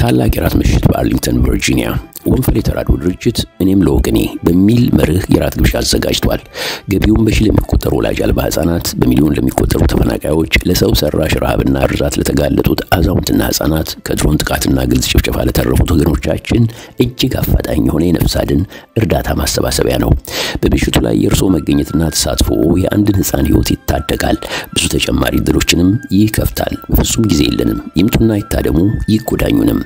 ታላቅ የራት ምሽት በአርሊንግተን ቨርጂኒያ ወንፈል የተራድኦ ድርጅት እኔም ለወገኔ በሚል መርህ የራት ግብዣ አዘጋጅቷል። ገቢውን በሺህ ለሚቆጠሩ ወላጅ አልባ ህጻናት፣ በሚሊዮን ለሚቆጠሩ ተፈናቃዮች፣ ለሰው ሰራሽ ረሃብና ርዛት ለተጋለጡት አዛውንትና ህጻናት፣ ከድሮን ጥቃትና ግልጽ ጭፍጨፋ ለተረፉት ወገኖቻችን እጅግ አፋጣኝ የሆነ የነፍስ አድን እርዳታ ማሰባሰቢያ ነው። በምሽቱ ላይ የእርሶ መገኘትና ተሳትፎ የአንድን ህጻን ህይወት ይታደጋል፣ ብዙ ተጨማሪ እድሎችንም ይከፍታል። በፍጹም ጊዜ የለንም። ይምጡና ይታደሙ፣ ይጎዳኙንም።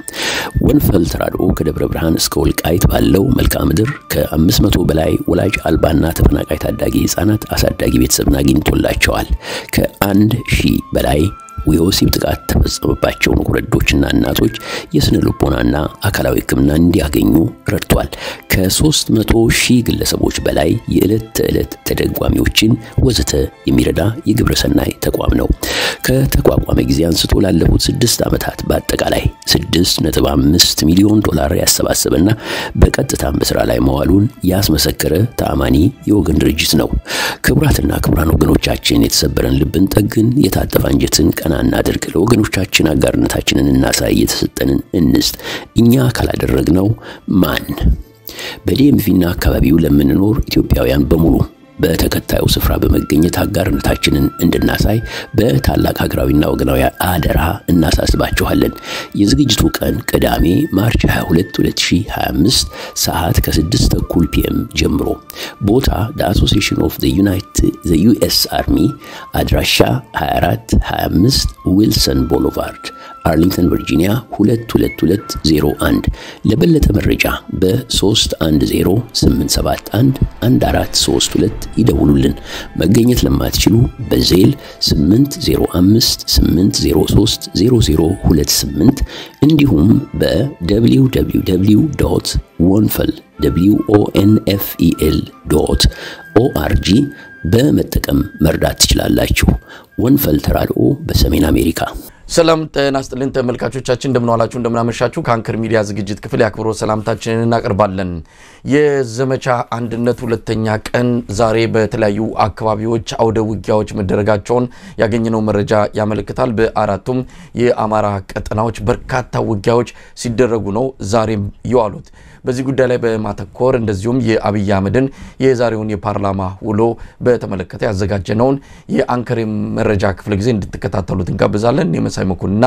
ወንፈል ተራድኦ ከደብረ ብርሃን እስከ ወልቃይት ባለው መልክዓ ምድር ከ500 በላይ ወላጅ አልባና ተፈናቃይ ታዳጊ ህጻናት አሳዳጊ ቤተሰብን አግኝቶላቸዋል። ከ1000 በላይ የወሲብ ጥቃት ተፈጸመባቸው ወረዶችና እናቶች የስነ ልቦናና አካላዊ ህክምና እንዲያገኙ ረድቷል። ከ300,000 ግለሰቦች በላይ የዕለት ተዕለት ተደጓሚዎችን ወዘተ የሚረዳ የግብረ ሰናይ ተቋም ነው። ከተቋቋመ ጊዜ አንስቶ ላለፉት 6 ዓመታት በአጠቃላይ $6.5 ሚሊዮን ያሰባሰበና በቀጥታም በስራ ላይ መዋሉን ያስመሰከረ ተአማኒ የወገን ድርጅት ነው። ክቡራትና ክቡራን ወገኖቻችን፣ የተሰበረን ልብን ጠግን፣ የታጠፈ አንጀትን ቀና እናድርግ። ለወገኖቻችን አጋርነታችንን እናሳይ፣ የተሰጠንን እንስጥ። እኛ ካላደረግነው ማን? በዲኤምቪና አካባቢው ለምንኖር ኢትዮጵያውያን በሙሉ በተከታዩ ስፍራ በመገኘት አጋርነታችንን እንድናሳይ በታላቅ ሀገራዊና ወገናዊ አደራ እናሳስባችኋለን። የዝግጅቱ ቀን ቅዳሜ ማርች 22 2025 ሰዓት ከ6:30 PM ጀምሮ። ቦታ the Association of the US Army፣ አድራሻ 2425 ዊልሰን ቦulevard አርሊንግተን ቨርጂኒያ 22201። ለበለጠ መረጃ በ310-871-1432 ይደውሉልን። መገኘት ለማትችሉ በዜል 805-803-0028 እንዲሁም www.wonfel.org በመጠቀም መርዳት ትችላላችሁ። ወንፈል ተራድኦ በሰሜን አሜሪካ። ሰላም ጤና ይስጥልን ተመልካቾቻችን፣ እንደምን ዋላችሁ እንደምን አመሻችሁ። ከአንከር ሚዲያ ዝግጅት ክፍል ያክብሮ ሰላምታችንን እናቀርባለን። የዘመቻ አንድነት ሁለተኛ ቀን ዛሬ በተለያዩ አካባቢዎች አውደ ውጊያዎች መደረጋቸውን ያገኘነው መረጃ ያመለክታል። በአራቱም የአማራ ቀጠናዎች በርካታ ውጊያዎች ሲደረጉ ነው ዛሬም ይዋሉት። በዚህ ጉዳይ ላይ በማተኮር እንደዚሁም የአብይ አህመድን የዛሬውን የፓርላማ ውሎ በተመለከተ ያዘጋጀነውን የአንከር መረጃ ክፍለ ጊዜ እንድትከታተሉት እንጋብዛለን። የመሳይ መኮንንና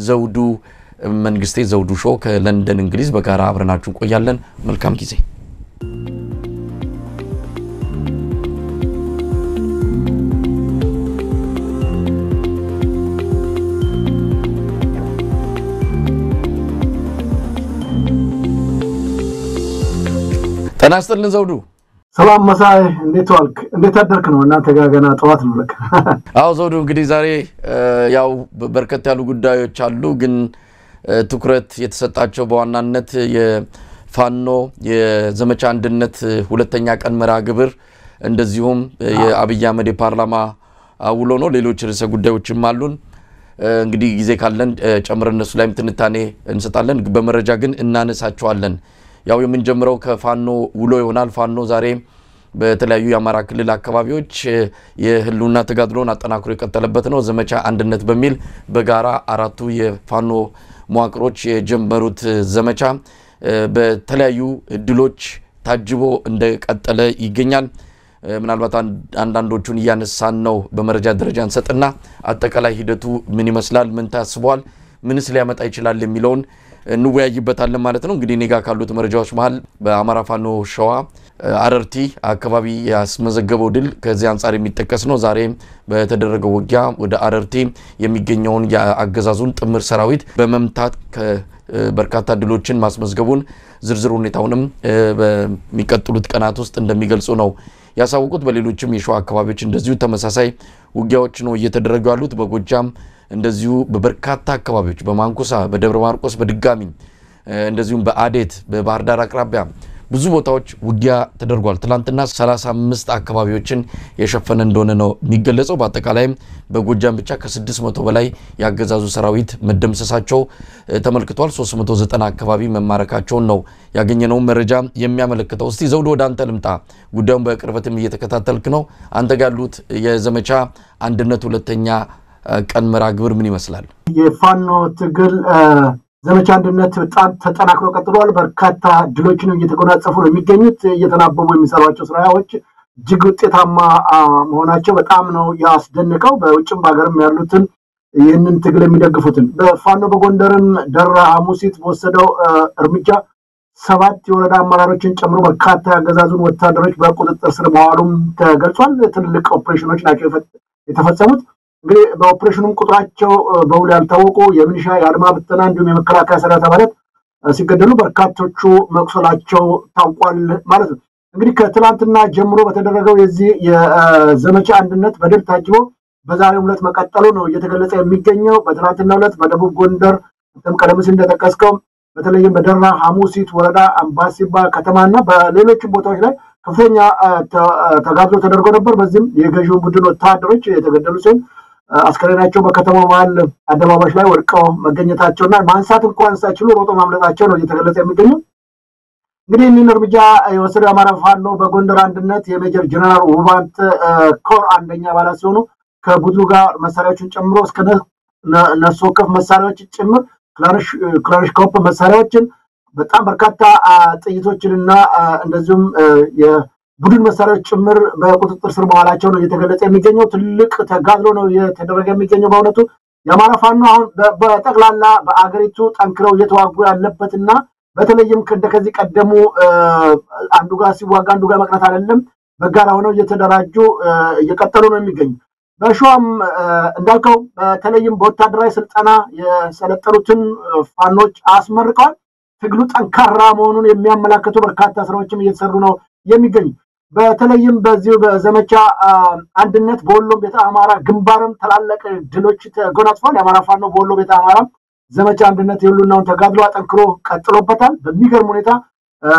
ዘውዱ መንግስቴ ዘውዱ ሾው ከለንደን እንግሊዝ በጋራ አብረናችሁ ቆያለን። መልካም ጊዜ። ጤና ይስጥልን ዘውዱ። ሰላም መሳይ፣ እንዴት ዋልክ? እንዴት አደርክ ነው? እናንተ ጋር ገና ጠዋት ነው ለካ። አዎ ዘውዱ፣ እንግዲህ ዛሬ ያው በርከት ያሉ ጉዳዮች አሉ፣ ግን ትኩረት የተሰጣቸው በዋናነት የፋኖ የዘመቻ አንድነት ሁለተኛ ቀን መርሃ ግብር እንደዚሁም የአብይ አህመድ የፓርላማ ውሎ ነው። ሌሎች ርዕሰ ጉዳዮችም አሉን። እንግዲህ ጊዜ ካለን ጨምረን እነሱ ላይም ትንታኔ እንሰጣለን። በመረጃ ግን እናነሳቸዋለን። ያው የምንጀምረው ከፋኖ ውሎ ይሆናል። ፋኖ ዛሬ በተለያዩ የአማራ ክልል አካባቢዎች የህልውና ተጋድሎን አጠናክሮ የቀጠለበት ነው። ዘመቻ አንድነት በሚል በጋራ አራቱ የፋኖ መዋቅሮች የጀመሩት ዘመቻ በተለያዩ ድሎች ታጅቦ እንደቀጠለ ይገኛል። ምናልባት አንዳንዶቹን እያነሳን ነው በመረጃ ደረጃ እንሰጥና አጠቃላይ ሂደቱ ምን ይመስላል፣ ምን ታስቧል፣ ምንስ ሊያመጣ ይችላል የሚለውን እንወያይበታለን ማለት ነው። እንግዲህ ኔጋ ካሉት መረጃዎች መሃል በአማራ ፋኖ ሸዋ አረርቲ አካባቢ ያስመዘገበው ድል ከዚህ አንፃር የሚጠቀስ ነው። ዛሬ በተደረገው ውጊያ ወደ አረርቲ የሚገኘውን የአገዛዙን ጥምር ሰራዊት በመምታት በርካታ ድሎችን ማስመዝገቡን ዝርዝር ሁኔታውንም በሚቀጥሉት ቀናት ውስጥ እንደሚገልጹ ነው ያሳወቁት። በሌሎችም የሸዋ አካባቢዎች እንደዚሁ ተመሳሳይ ውጊያዎች ነው እየተደረጉ ያሉት። በጎጃም እንደዚሁ በበርካታ አካባቢዎች በማንኩሳ፣ በደብረ ማርቆስ በድጋሚ እንደዚሁም በአዴት በባህር ዳር አቅራቢያ ብዙ ቦታዎች ውጊያ ተደርጓል። ትላንትና 35 አካባቢዎችን የሸፈነ እንደሆነ ነው የሚገለጸው። በአጠቃላይ በጎጃም ብቻ ከ600 በላይ ያገዛዙ ሰራዊት መደምሰሳቸው ተመልክቷል። 390 አካባቢ መማረካቸውን ነው ያገኘነው መረጃ የሚያመለክተው። እስቲ ዘውዱ ወደ አንተ ልምጣ። ጉዳዩን በቅርበትም እየተከታተልክ ነው። አንተ ጋር ያሉት የዘመቻ አንድነት ሁለተኛ ቀን መርሃ ግብር ምን ይመስላል? የፋኖ ትግል ዘመቻ አንድነት በጣም ተጠናክሮ ቀጥሏል። በርካታ ድሎችን እየተጎናጸፉ ነው የሚገኙት። እየተናበቡ የሚሰሯቸው ስራዎች እጅግ ውጤታማ መሆናቸው በጣም ነው ያስደንቀው። በውጭም በሀገርም ያሉትን ይህንን ትግል የሚደግፉትን በፋኖ በጎንደርም ደራ ሐሙሲት በወሰደው እርምጃ 7 የወረዳ አመራሮችን ጨምሮ በርካታ ያገዛዙን ወታደሮች በቁጥጥር ስር መዋሉም ተገልጿል። ትልልቅ ኦፕሬሽኖች ናቸው የተፈጸሙት። እንግዲህ በኦፕሬሽኑም ቁጥራቸው በውል ያልታወቁ የሚሊሻ የአድማ ብተና እንዲሁም የመከላከያ ሰራዊት አባላት ሲገደሉ በርካቶቹ መቁሰላቸው ታውቋል ማለት ነው። እንግዲህ ከትላንትና ጀምሮ በተደረገው የዚህ የዘመቻ አንድነት በድል ታጅቦ በዛሬው ዕለት መቀጠሉ ነው እየተገለጸ የሚገኘው። በትላንትናው ዕለት በደቡብ ጎንደር ቀደም ሲል እንደተጠቀሰው በተለይም በደራ ሐሙሲት ወረዳ አምባሲባ ከተማና በሌሎችም ቦታዎች ላይ ከፍተኛ ተጋድሎ ተደርጎ ነበር። በዚህም የገዢው ቡድን ወታደሮች የተገደሉ ሲሆን አስከሬናቸው በከተማው መሃል አደባባዮች ላይ ወድቀው መገኘታቸውና ማንሳት እንኳን ሳይችሉ ሮጦ ማምለጣቸው ነው እየተገለጸ የሚገኘው። እንግዲህ ይህንን እርምጃ የወሰደው የአማራ ፋኖ በጎንደር አንድነት የሜጀር ጀነራል ውባንት ኮር አንደኛ አባላት ሲሆኑ ከቡድኑ ጋር መሳሪያዎችን ጨምሮ እስከ ነፍስ ወከፍ መሳሪያዎች ጭምር ክላሽንኮቭ መሳሪያዎችን በጣም በርካታ ጥይቶችንና እንደዚሁም የቡድን መሳሪያዎች ጭምር በቁጥጥር ስር መዋላቸው ነው እየተገለጸ የሚገኘው። ትልቅ ተጋድሎ ነው እየተደረገ የሚገኘው። በእውነቱ የአማራ ፋኖ አሁን በጠቅላላ በአገሪቱ ጠንክረው እየተዋጉ ያለበትና በተለይም ከዚህ ቀደሙ አንዱ ጋር ሲዋጋ አንዱ ጋር መቅረት አይደለም፣ በጋራ ሆነው እየተደራጁ እየቀጠሉ ነው የሚገኙ። በሸዋም እንዳልከው በተለይም በወታደራዊ ስልጠና የሰለጠኑትን ፋኖች አስመርቀዋል። ትግሉ ጠንካራ መሆኑን የሚያመላክቱ በርካታ ስራዎችም እየተሰሩ ነው የሚገኙ። በተለይም በዚሁ በዘመቻ አንድነት በወሎ ቤተ አማራ ግንባርም ታላላቅ ድሎች ተጎናጽፏል። የአማራ ፋኖ በወሎ ቤተ አማራ ዘመቻ አንድነት የሁሉናውን ተጋድሎ አጠንክሮ ቀጥሎበታል። በሚገርም ሁኔታ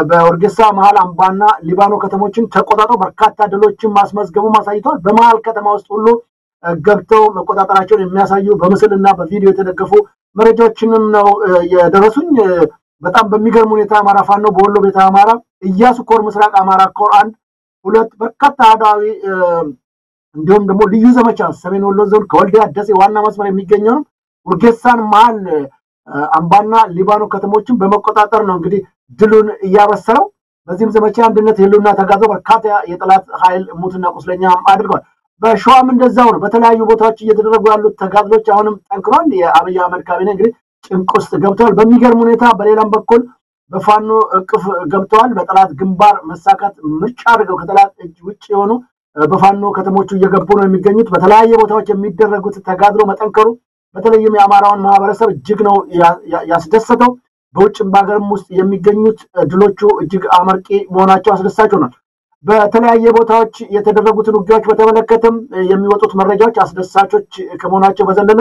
በወርጌሳ መሃል አምባና ሊባኖ ከተሞችን ተቆጣጥሮ በርካታ ድሎችን ማስመዝገቡ ማሳይቷል። በመሃል ከተማ ውስጥ ሁሉ ገብተው መቆጣጠራቸውን የሚያሳዩ በምስልና በቪዲዮ የተደገፉ መረጃዎችንም ነው የደረሱኝ። በጣም በሚገርም ሁኔታ አማራ ፋኖ በወሎ ቤተ አማራ ኢያሱ ኮር ምስራቅ አማራ ኮር 1-2 በርካታ አዳዊ እንዲሁም ደግሞ ልዩ ዘመቻ ሰሜን ወሎ ዞን ከወልዲያ ደሴ ዋና መስመር የሚገኘው ወርጌሳን መሃል አምባና ሊባኖ ከተሞችን በመቆጣጠር ነው እንግዲህ ድሉን እያበሰረው። በዚህም ዘመቻ አንድነት የሉና ተጋድሎ በርካታ የጠላት ኃይል ሙትና ቁስለኛ አድርጓል። በሸዋም እንደዛው ነው። በተለያዩ ቦታዎች እየተደረጉ ያሉት ተጋድሎች አሁንም ጠንክሯል። የአብይ አህመድ ካቢኔ እንግዲህ ጭንቅ ውስጥ ገብተዋል። በሚገርም ሁኔታ በሌላም በኩል በፋኖ እቅፍ ገብተዋል። በጠላት ግንባር መሳካት ምርጫ አድርገው ከጠላት እጅ ውጭ የሆኑ በፋኖ ከተሞቹ እየገቡ ነው የሚገኙት። በተለያየ ቦታዎች የሚደረጉት ተጋድሎ መጠንከሩ በተለይም የአማራውን ማህበረሰብ እጅግ ነው ያስደሰተው። በውጭም በሀገርም ውስጥ የሚገኙት ድሎቹ እጅግ አመርቂ መሆናቸው አስደሳች ሆኗል። በተለያየ ቦታዎች የተደረጉትን ውጊያዎች በተመለከተም የሚወጡት መረጃዎች አስደሳቾች ከመሆናቸው በዘለለ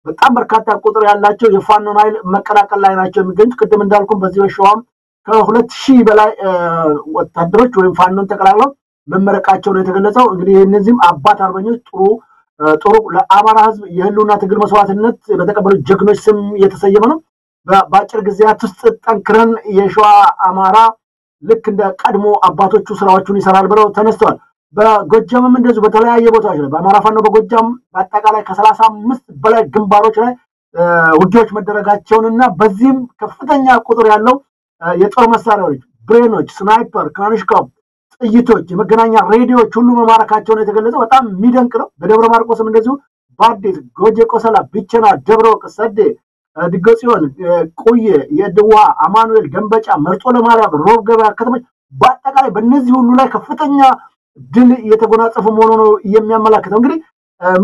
በጣም በርካታ ቁጥር ያላቸው የፋኖን ኃይል መቀላቀል ላይ ናቸው የሚገኙት። ቅድም እንዳልኩም በዚህ በሸዋም ከ2000 በላይ ወታደሮች ወይም ፋኖን ተቀላቅለው መመረቃቸው ነው የተገለጸው። እንግዲህ እነዚህም አባት አርበኞች ጥሩ ለአማራ ህዝብ የህልውና ትግል መስዋዕትነት በተቀበሉ ጀግኖች ስም እየተሰየመ ነው። በአጭር ጊዜያት ውስጥ ጠንክረን የሸዋ አማራ ልክ እንደ ቀድሞ አባቶቹ ስራዎቹን ይሰራል ብለው ተነስተዋል። በጎጃምም እንደዚሁ በተለያየ ቦታዎች ላይ በአማራ ፋኖ በጎጃም በአጠቃላይ ከ35 በላይ ግንባሮች ላይ ውጊያዎች መደረጋቸውንና በዚህም ከፍተኛ ቁጥር ያለው የጦር መሳሪያዎች፣ ብሬኖች፣ ስናይፐር፣ ክላሽንኮቭ ጥይቶች፣ የመገናኛ ሬዲዮዎች ሁሉ መማረካቸውን የተገለጸው በጣም የሚደንቅ ነው። በደብረ ማርቆስም እንደዚሁ በአዲስ ጎጄ፣ ቆሰላ፣ ቢቸና፣ ደብረ ወርቅ፣ ሰዴ፣ ድገጽዮን፣ ቁየ፣ የድዋ፣ አማኑኤል፣ ደንበጫ፣ መርጦ ለማርያም፣ ሮብ ገበያ ከተሞች በአጠቃላይ በእነዚህ ሁሉ ላይ ከፍተኛ ድል የተጎናጸፉ መሆኑ ነው የሚያመላክተው። እንግዲህ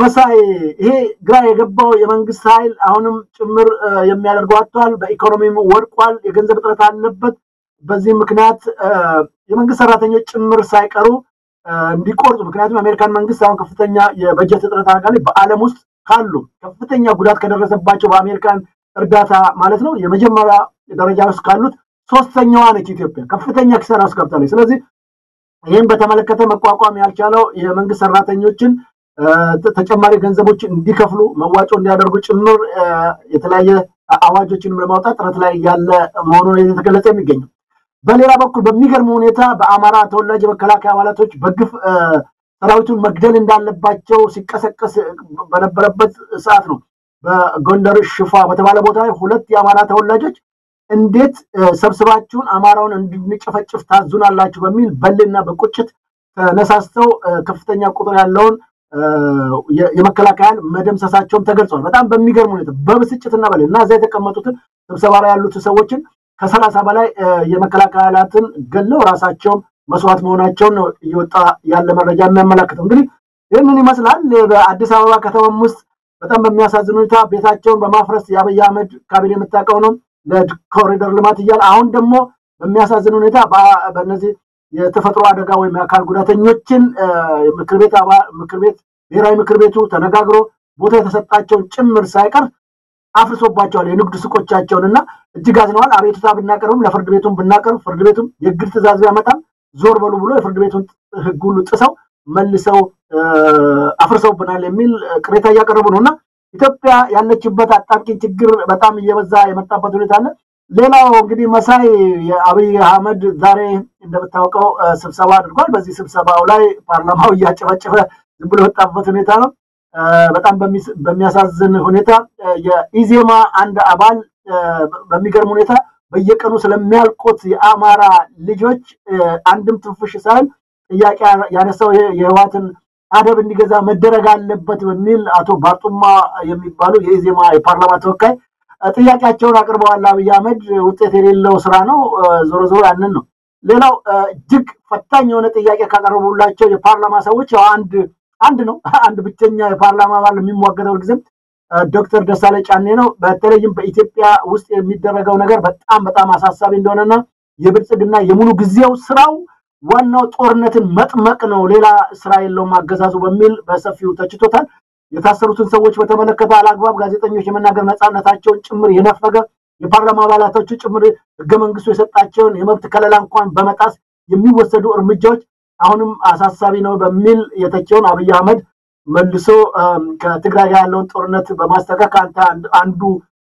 መሳይ ይሄ ግራ የገባው የመንግስት ኃይል አሁንም ጭምር የሚያደርገው አጥቷል። በኢኮኖሚም ወድቋል። የገንዘብ እጥረት አለበት። በዚህ ምክንያት የመንግስት ሰራተኞች ጭምር ሳይቀሩ እንዲቆርጡ ምክንያቱም አሜሪካን መንግስት አሁን ከፍተኛ የበጀት እጥረት አጋለች። በዓለም ውስጥ ካሉ ከፍተኛ ጉዳት ከደረሰባቸው በአሜሪካን እርዳታ ማለት ነው የመጀመሪያ ደረጃ ውስጥ ካሉት ሶስተኛዋ ነች ኢትዮጵያ። ከፍተኛ ኪሳራ ውስጥ ገብታለች። ስለዚህ ይህን በተመለከተ መቋቋም ያልቻለው የመንግስት ሰራተኞችን ተጨማሪ ገንዘቦች እንዲከፍሉ መዋጮ እንዲያደርጉ ጭምር የተለያየ አዋጆችን ለማውጣት ጥረት ላይ ያለ መሆኑን የተገለጸ የሚገኘው። በሌላ በኩል በሚገርም ሁኔታ በአማራ ተወላጅ የመከላከያ አባላቶች በግፍ ሰራዊቱን መግደል እንዳለባቸው ሲቀሰቀስ በነበረበት ሰዓት ነው በጎንደር ሽፋ በተባለ ቦታ ላይ ሁለት የአማራ ተወላጆች እንዴት ሰብስባችሁን አማራውን እንድንጨፈጭፍ ታዙናላችሁ በሚል በልና በቁጭት ተነሳስተው ከፍተኛ ቁጥር ያለውን የመከላከያ መደምሰሳቸውም ተገልጿል። በጣም በሚገርም ሁኔታ በብስጭትና በልና እዛ የተቀመጡትን ስብሰባ ላይ ያሉት ሰዎችን ከ30 በላይ የመከላከያላትን ገለው ራሳቸው መስዋዕት መሆናቸውን ነው እየወጣ ያለ መረጃ የሚያመለክተው። እንግዲህ ይህንን ይመስላል። በአዲስ አበባ ከተማም ውስጥ በጣም በሚያሳዝን ሁኔታ ቤታቸውን በማፍረስ የአብይ አህመድ ካቢኔ የምታውቀው ነው ለኮሪደር ልማት እያለ አሁን ደግሞ በሚያሳዝን ሁኔታ በእነዚህ የተፈጥሮ አደጋ ወይም የአካል ጉዳተኞችን ምክር ቤት ብሔራዊ ምክር ቤቱ ተነጋግሮ ቦታ የተሰጣቸውን ጭምር ሳይቀር አፍርሶባቸዋል የንግድ ሱቆቻቸውንና እጅግ አዝነዋል። አቤቱታ ብናቀርብም ለፍርድ ቤቱም ብናቀርብ ፍርድ ቤቱም የግል ትዕዛዝ ቢያመጣም ዞር በሉ ብሎ የፍርድ ቤቱን ህግ ሁሉ ጥሰው መልሰው አፍርሰውብናል የሚል ቅሬታ እያቀረቡ ነውና ኢትዮጵያ ያለችበት አጣብቂኝ ችግር በጣም እየበዛ የመጣበት ሁኔታ አለ። ሌላው እንግዲህ መሳይ የአብይ አህመድ ዛሬ እንደምታውቀው ስብሰባ አድርጓል። በዚህ ስብሰባው ላይ ፓርላማው እያጨበጨበ ዝም ብሎ ወጣበት ሁኔታ ነው። በጣም በሚያሳዝን ሁኔታ የኢዜማ አንድ አባል በሚገርም ሁኔታ በየቀኑ ስለሚያልቁት የአማራ ልጆች አንድም ትንፍሽ ሳይል ጥያቄ ያነሳው የህዋትን አደብ እንዲገዛ መደረግ አለበት በሚል አቶ ባርጡማ የሚባሉ የኢዜማ የፓርላማ ተወካይ ጥያቄያቸውን አቅርበዋል። አብይ አህመድ ውጤት የሌለው ስራ ነው ዞሮ ዞሮ ያንን ነው። ሌላው እጅግ ፈታኝ የሆነ ጥያቄ ካቀረቡላቸው የፓርላማ ሰዎች አንድ ነው አንድ ብቸኛ የፓርላማ አባል የሚሟገተው ጊዜ ዶክተር ደሳለኝ ጫኔ ነው። በተለይም በኢትዮጵያ ውስጥ የሚደረገው ነገር በጣም አሳሳቢ እንደሆነና የብልጽግና የሙሉ ጊዜው ስራው ዋናው ጦርነትን መጥመቅ ነው ሌላ ስራ የለውም አገዛዙ በሚል በሰፊው ተችቶታል። የታሰሩትን ሰዎች በተመለከተ አላግባብ ጋዜጠኞች የመናገር ነፃነታቸውን ጭምር የነፈገ የፓርላማ አባላቶቹ ጭምር ህገ መንግስቱ የሰጣቸውን የመብት ከለላ እንኳን በመጣስ የሚወሰዱ እርምጃዎች አሁንም አሳሳቢ ነው በሚል የተቸውን አብይ አህመድ መልሶ ከትግራይ ጋር ያለውን ጦርነት በማስተካከል አንዱ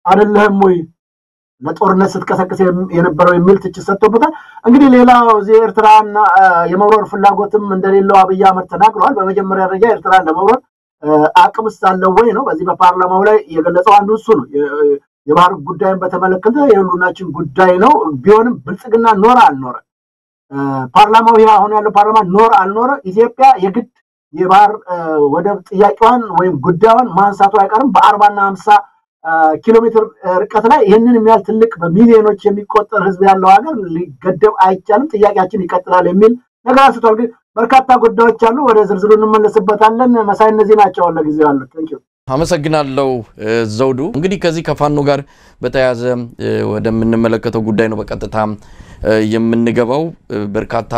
አይደለም ወይ ለጦርነት ስትቀሰቅስ የነበረው የሚል ትችት ሰጥቶበታል። እንግዲህ ሌላው ኤርትራና የመውረር ፍላጎትም እንደሌለው አብይ አህመድ ተናግሯል። በመጀመሪያ ደረጃ ኤርትራን ለመውረር አቅምስ አለው ወይ ነው በዚህ በፓርላማው ላይ የገለጸው አንዱ እሱ ነው። የባህር ጉዳይን በተመለከተ የሁሉናችን ጉዳይ ነው። ቢሆንም ብልጽግና ኖር አልኖረ ፓርላማው ይሄ አሁን ያለው ፓርላማ ኖር አልኖረ ኢትዮጵያ የግድ የባህር ወደብ ጥያቄዋን ወይም ጉዳዩን ማንሳቱ አይቀርም። በ40 እና 50 ኪሎ ሜትር ርቀት ላይ ይሄንን የሚያል ትልቅ በሚሊዮኖች የሚቆጠር ህዝብ ያለው ሀገር ሊገደብ አይቻልም፣ ጥያቄያችን ይቀጥላል የሚል ነገር አንስቷል። ግን በርካታ ጉዳዮች አሉ፣ ወደ ዝርዝሩ እንመለስበታለን። መሳይ እነዚህ ናቸው ለጊዜው ያሉት። ታንኪዩ አመሰግናለሁ ዘውዱ። እንግዲህ ከዚህ ከፋኖ ጋር በተያያዘ ወደምንመለከተው ጉዳይ ነው በቀጥታ የምንገባው። በርካታ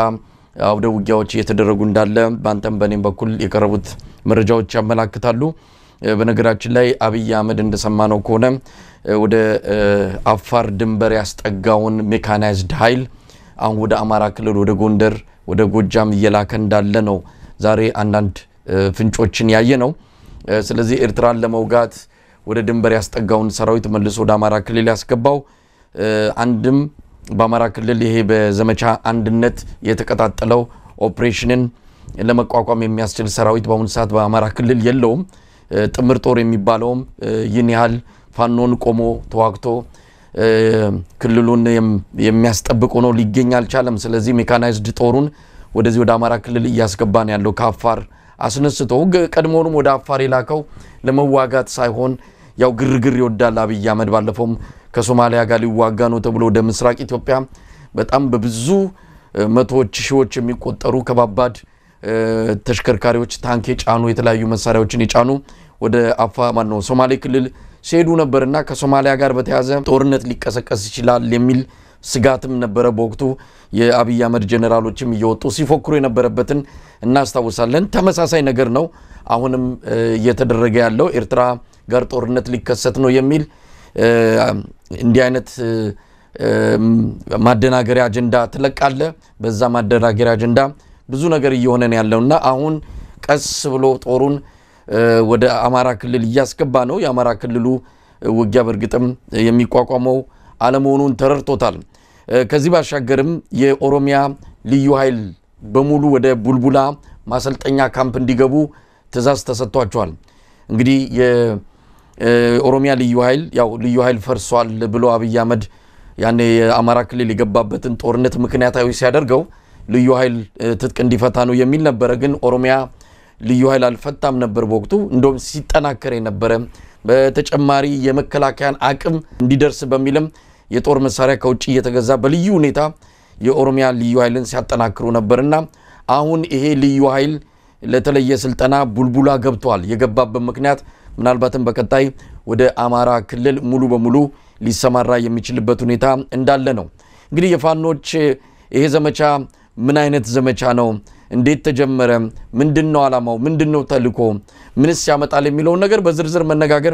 አውደ ውጊያዎች እየተደረጉ እንዳለ ባንተም በኔም በኩል የቀረቡት መረጃዎች ያመላክታሉ። በነገራችን ላይ አብይ አህመድ እንደሰማነው ከሆነ ወደ አፋር ድንበር ያስጠጋውን ሜካናይዝድ ኃይል አሁን ወደ አማራ ክልል ወደ ጎንደር ወደ ጎጃም እየላከ እንዳለ ነው ዛሬ አንዳንድ ፍንጮችን ያየ ነው። ስለዚህ ኤርትራን ለመውጋት ወደ ድንበር ያስጠጋውን ሰራዊት መልሶ ወደ አማራ ክልል ያስገባው አንድም በአማራ ክልል ይሄ በዘመቻ አንድነት የተቀጣጠለው ኦፕሬሽንን ለመቋቋም የሚያስችል ሰራዊት በአሁኑ ሰዓት በአማራ ክልል የለውም። ጥምር ጦር የሚባለውም ይህን ያህል ፋኖን ቆሞ ተዋግቶ ክልሉን የሚያስጠብቅ ሆኖ ሊገኝ አልቻለም። ስለዚህ ሜካናይዝድ ጦሩን ወደዚህ ወደ አማራ ክልል እያስገባን ያለው ከአፋር አስነስቶ ቀድሞውንም ወደ አፋር የላከው ለመዋጋት ሳይሆን ያው ግርግር ይወዳል አብይ አህመድ። ባለፈውም ከሶማሊያ ጋር ሊዋጋ ነው ተብሎ ወደ ምስራቅ ኢትዮጵያ በጣም በብዙ መቶዎች ሺዎች የሚቆጠሩ ከባባድ ተሽከርካሪዎች ታንክ የጫኑ የተለያዩ መሳሪያዎችን የጫኑ ወደ ሶማሌ ክልል ሲሄዱ ነበርና ከሶማሊያ ጋር በተያያዘ ጦርነት ሊቀሰቀስ ይችላል የሚል ስጋትም ነበረ። በወቅቱ የአብይ አህመድ ጀነራሎችም እየወጡ ሲፎክሩ የነበረበትን እናስታውሳለን። ተመሳሳይ ነገር ነው አሁንም እየተደረገ ያለው። ኤርትራ ጋር ጦርነት ሊከሰት ነው የሚል እንዲህ አይነት ማደናገሪያ አጀንዳ ተለቃለ። በዛ ማደናገሪያ አጀንዳ ብዙ ነገር እየሆነ ነው ያለውና አሁን ቀስ ብሎ ጦሩን ወደ አማራ ክልል እያስገባ ነው። የአማራ ክልሉ ውጊያ በርግጥም የሚቋቋመው አለመሆኑን ተረድቶታል። ከዚህ ባሻገርም የኦሮሚያ ልዩ ኃይል በሙሉ ወደ ቡልቡላ ማሰልጠኛ ካምፕ እንዲገቡ ትዕዛዝ ተሰጥቷቸዋል። እንግዲህ ኦሮሚያ ልዩ ኃይል ያው ልዩ ኃይል ፈርሷል ብሎ አብይ አህመድ ያኔ የአማራ ክልል የገባበትን ጦርነት ምክንያታዊ ሲያደርገው ልዩ ኃይል ትጥቅ እንዲፈታ ነው የሚል ነበር ግን ኦሮሚያ ልዩ ኃይል አልፈታም ነበር በወቅቱ እንደውም ሲጠናከር የነበረ በተጨማሪ የመከላከያን አቅም እንዲደርስ በሚልም የጦር መሳሪያ ከውጭ እየተገዛ በልዩ ሁኔታ የኦሮሚያ ልዩ ኃይልን ሲያጠናክሩ ነበርና አሁን ይሄ ልዩ ኃይል ለተለየ ስልጠና ቡልቡላ ገብቷል የገባበት ምክንያት ምናልባትም በቀጣይ ወደ አማራ ክልል ሙሉ በሙሉ ሊሰማራ የሚችልበት ሁኔታ እንዳለ ነው እንግዲህ የፋኖች ይሄ ዘመቻ ምን አይነት ዘመቻ ነው እንዴት ተጀመረ ምንድነው አላማው ምንድነው ተልኮ ምንስ ያመጣል የሚለው ነገር በዝርዝር መነጋገር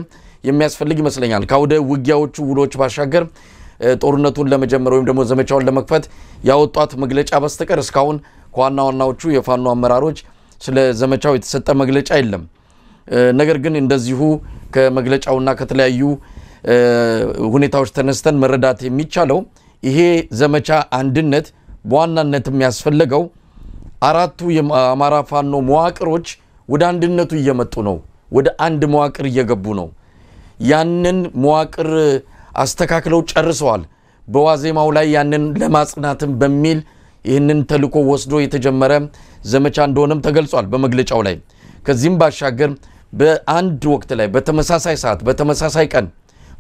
የሚያስፈልግ ይመስለኛል ካውደ ውጊያዎቹ ውሎች ባሻገር ጦርነቱን ለመጀመር ወይም ደግሞ ዘመቻውን ለመክፈት ያወጣት መግለጫ በስተቀር እስካሁን ኳናውናዎቹ የፋኖ አመራሮች ስለ ዘመቻው የተሰጠ መግለጫ የለም ነገር ግን እንደዚሁ ከመግለጫውና ከተለያዩ ሁኔታዎች ተነስተን መረዳት የሚቻለው ይሄ ዘመቻ አንድነት በዋናነት የሚያስፈልገው አራቱ የአማራ ፋኖ መዋቅሮች ወደ አንድነቱ እየመጡ ነው ወደ አንድ መዋቅር እየገቡ ነው ያንን መዋቅር አስተካክለው ጨርሰዋል በዋዜማው ላይ ያንን ለማጽናትም በሚል ይህንን ተልኮ ወስዶ የተጀመረ ዘመቻ እንደሆነም ተገልጿል በመግለጫው ላይ ከዚህም ባሻገር በአንድ ወቅት ላይ በተመሳሳይ ሰዓት በተመሳሳይ ቀን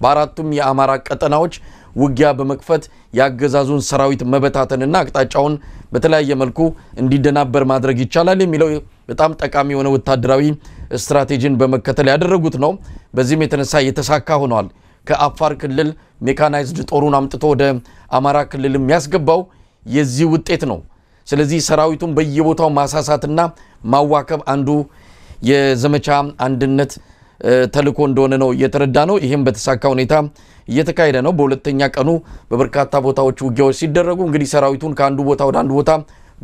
በአራቱም የአማራ ቀጠናዎች ውጊያ በመክፈት ያገዛዙን ሰራዊት መበታተንና አቅጣጫውን በተለያየ መልኩ እንዲደናበር ማድረግ ይቻላል የሚለው በጣም ጠቃሚ የሆነ ወታደራዊ ስትራቴጂን በመከተል ያደረጉት ነው በዚህም የተነሳ የተሳካ ሆኗል ከአፋር ክልል ሜካናይዝድ ጦሩን አምጥቶ ወደ አማራ ክልል የሚያስገባው የዚህ ውጤት ነው ስለዚህ ሰራዊቱን በየቦታው ማሳሳትና ማዋከብ አንዱ የዘመቻ አንድነት ተልኮ እንደሆነ ነው የተረዳ ነው ይሄም በተሳካ ሁኔታ እየተካሄደ ነው በሁለተኛ ቀኑ በበርካታ ቦታዎች ውጊያዎች ሲደረጉ እንግዲህ ሰራዊቱን ከአንዱ ቦታ ወደ አንዱ ቦታ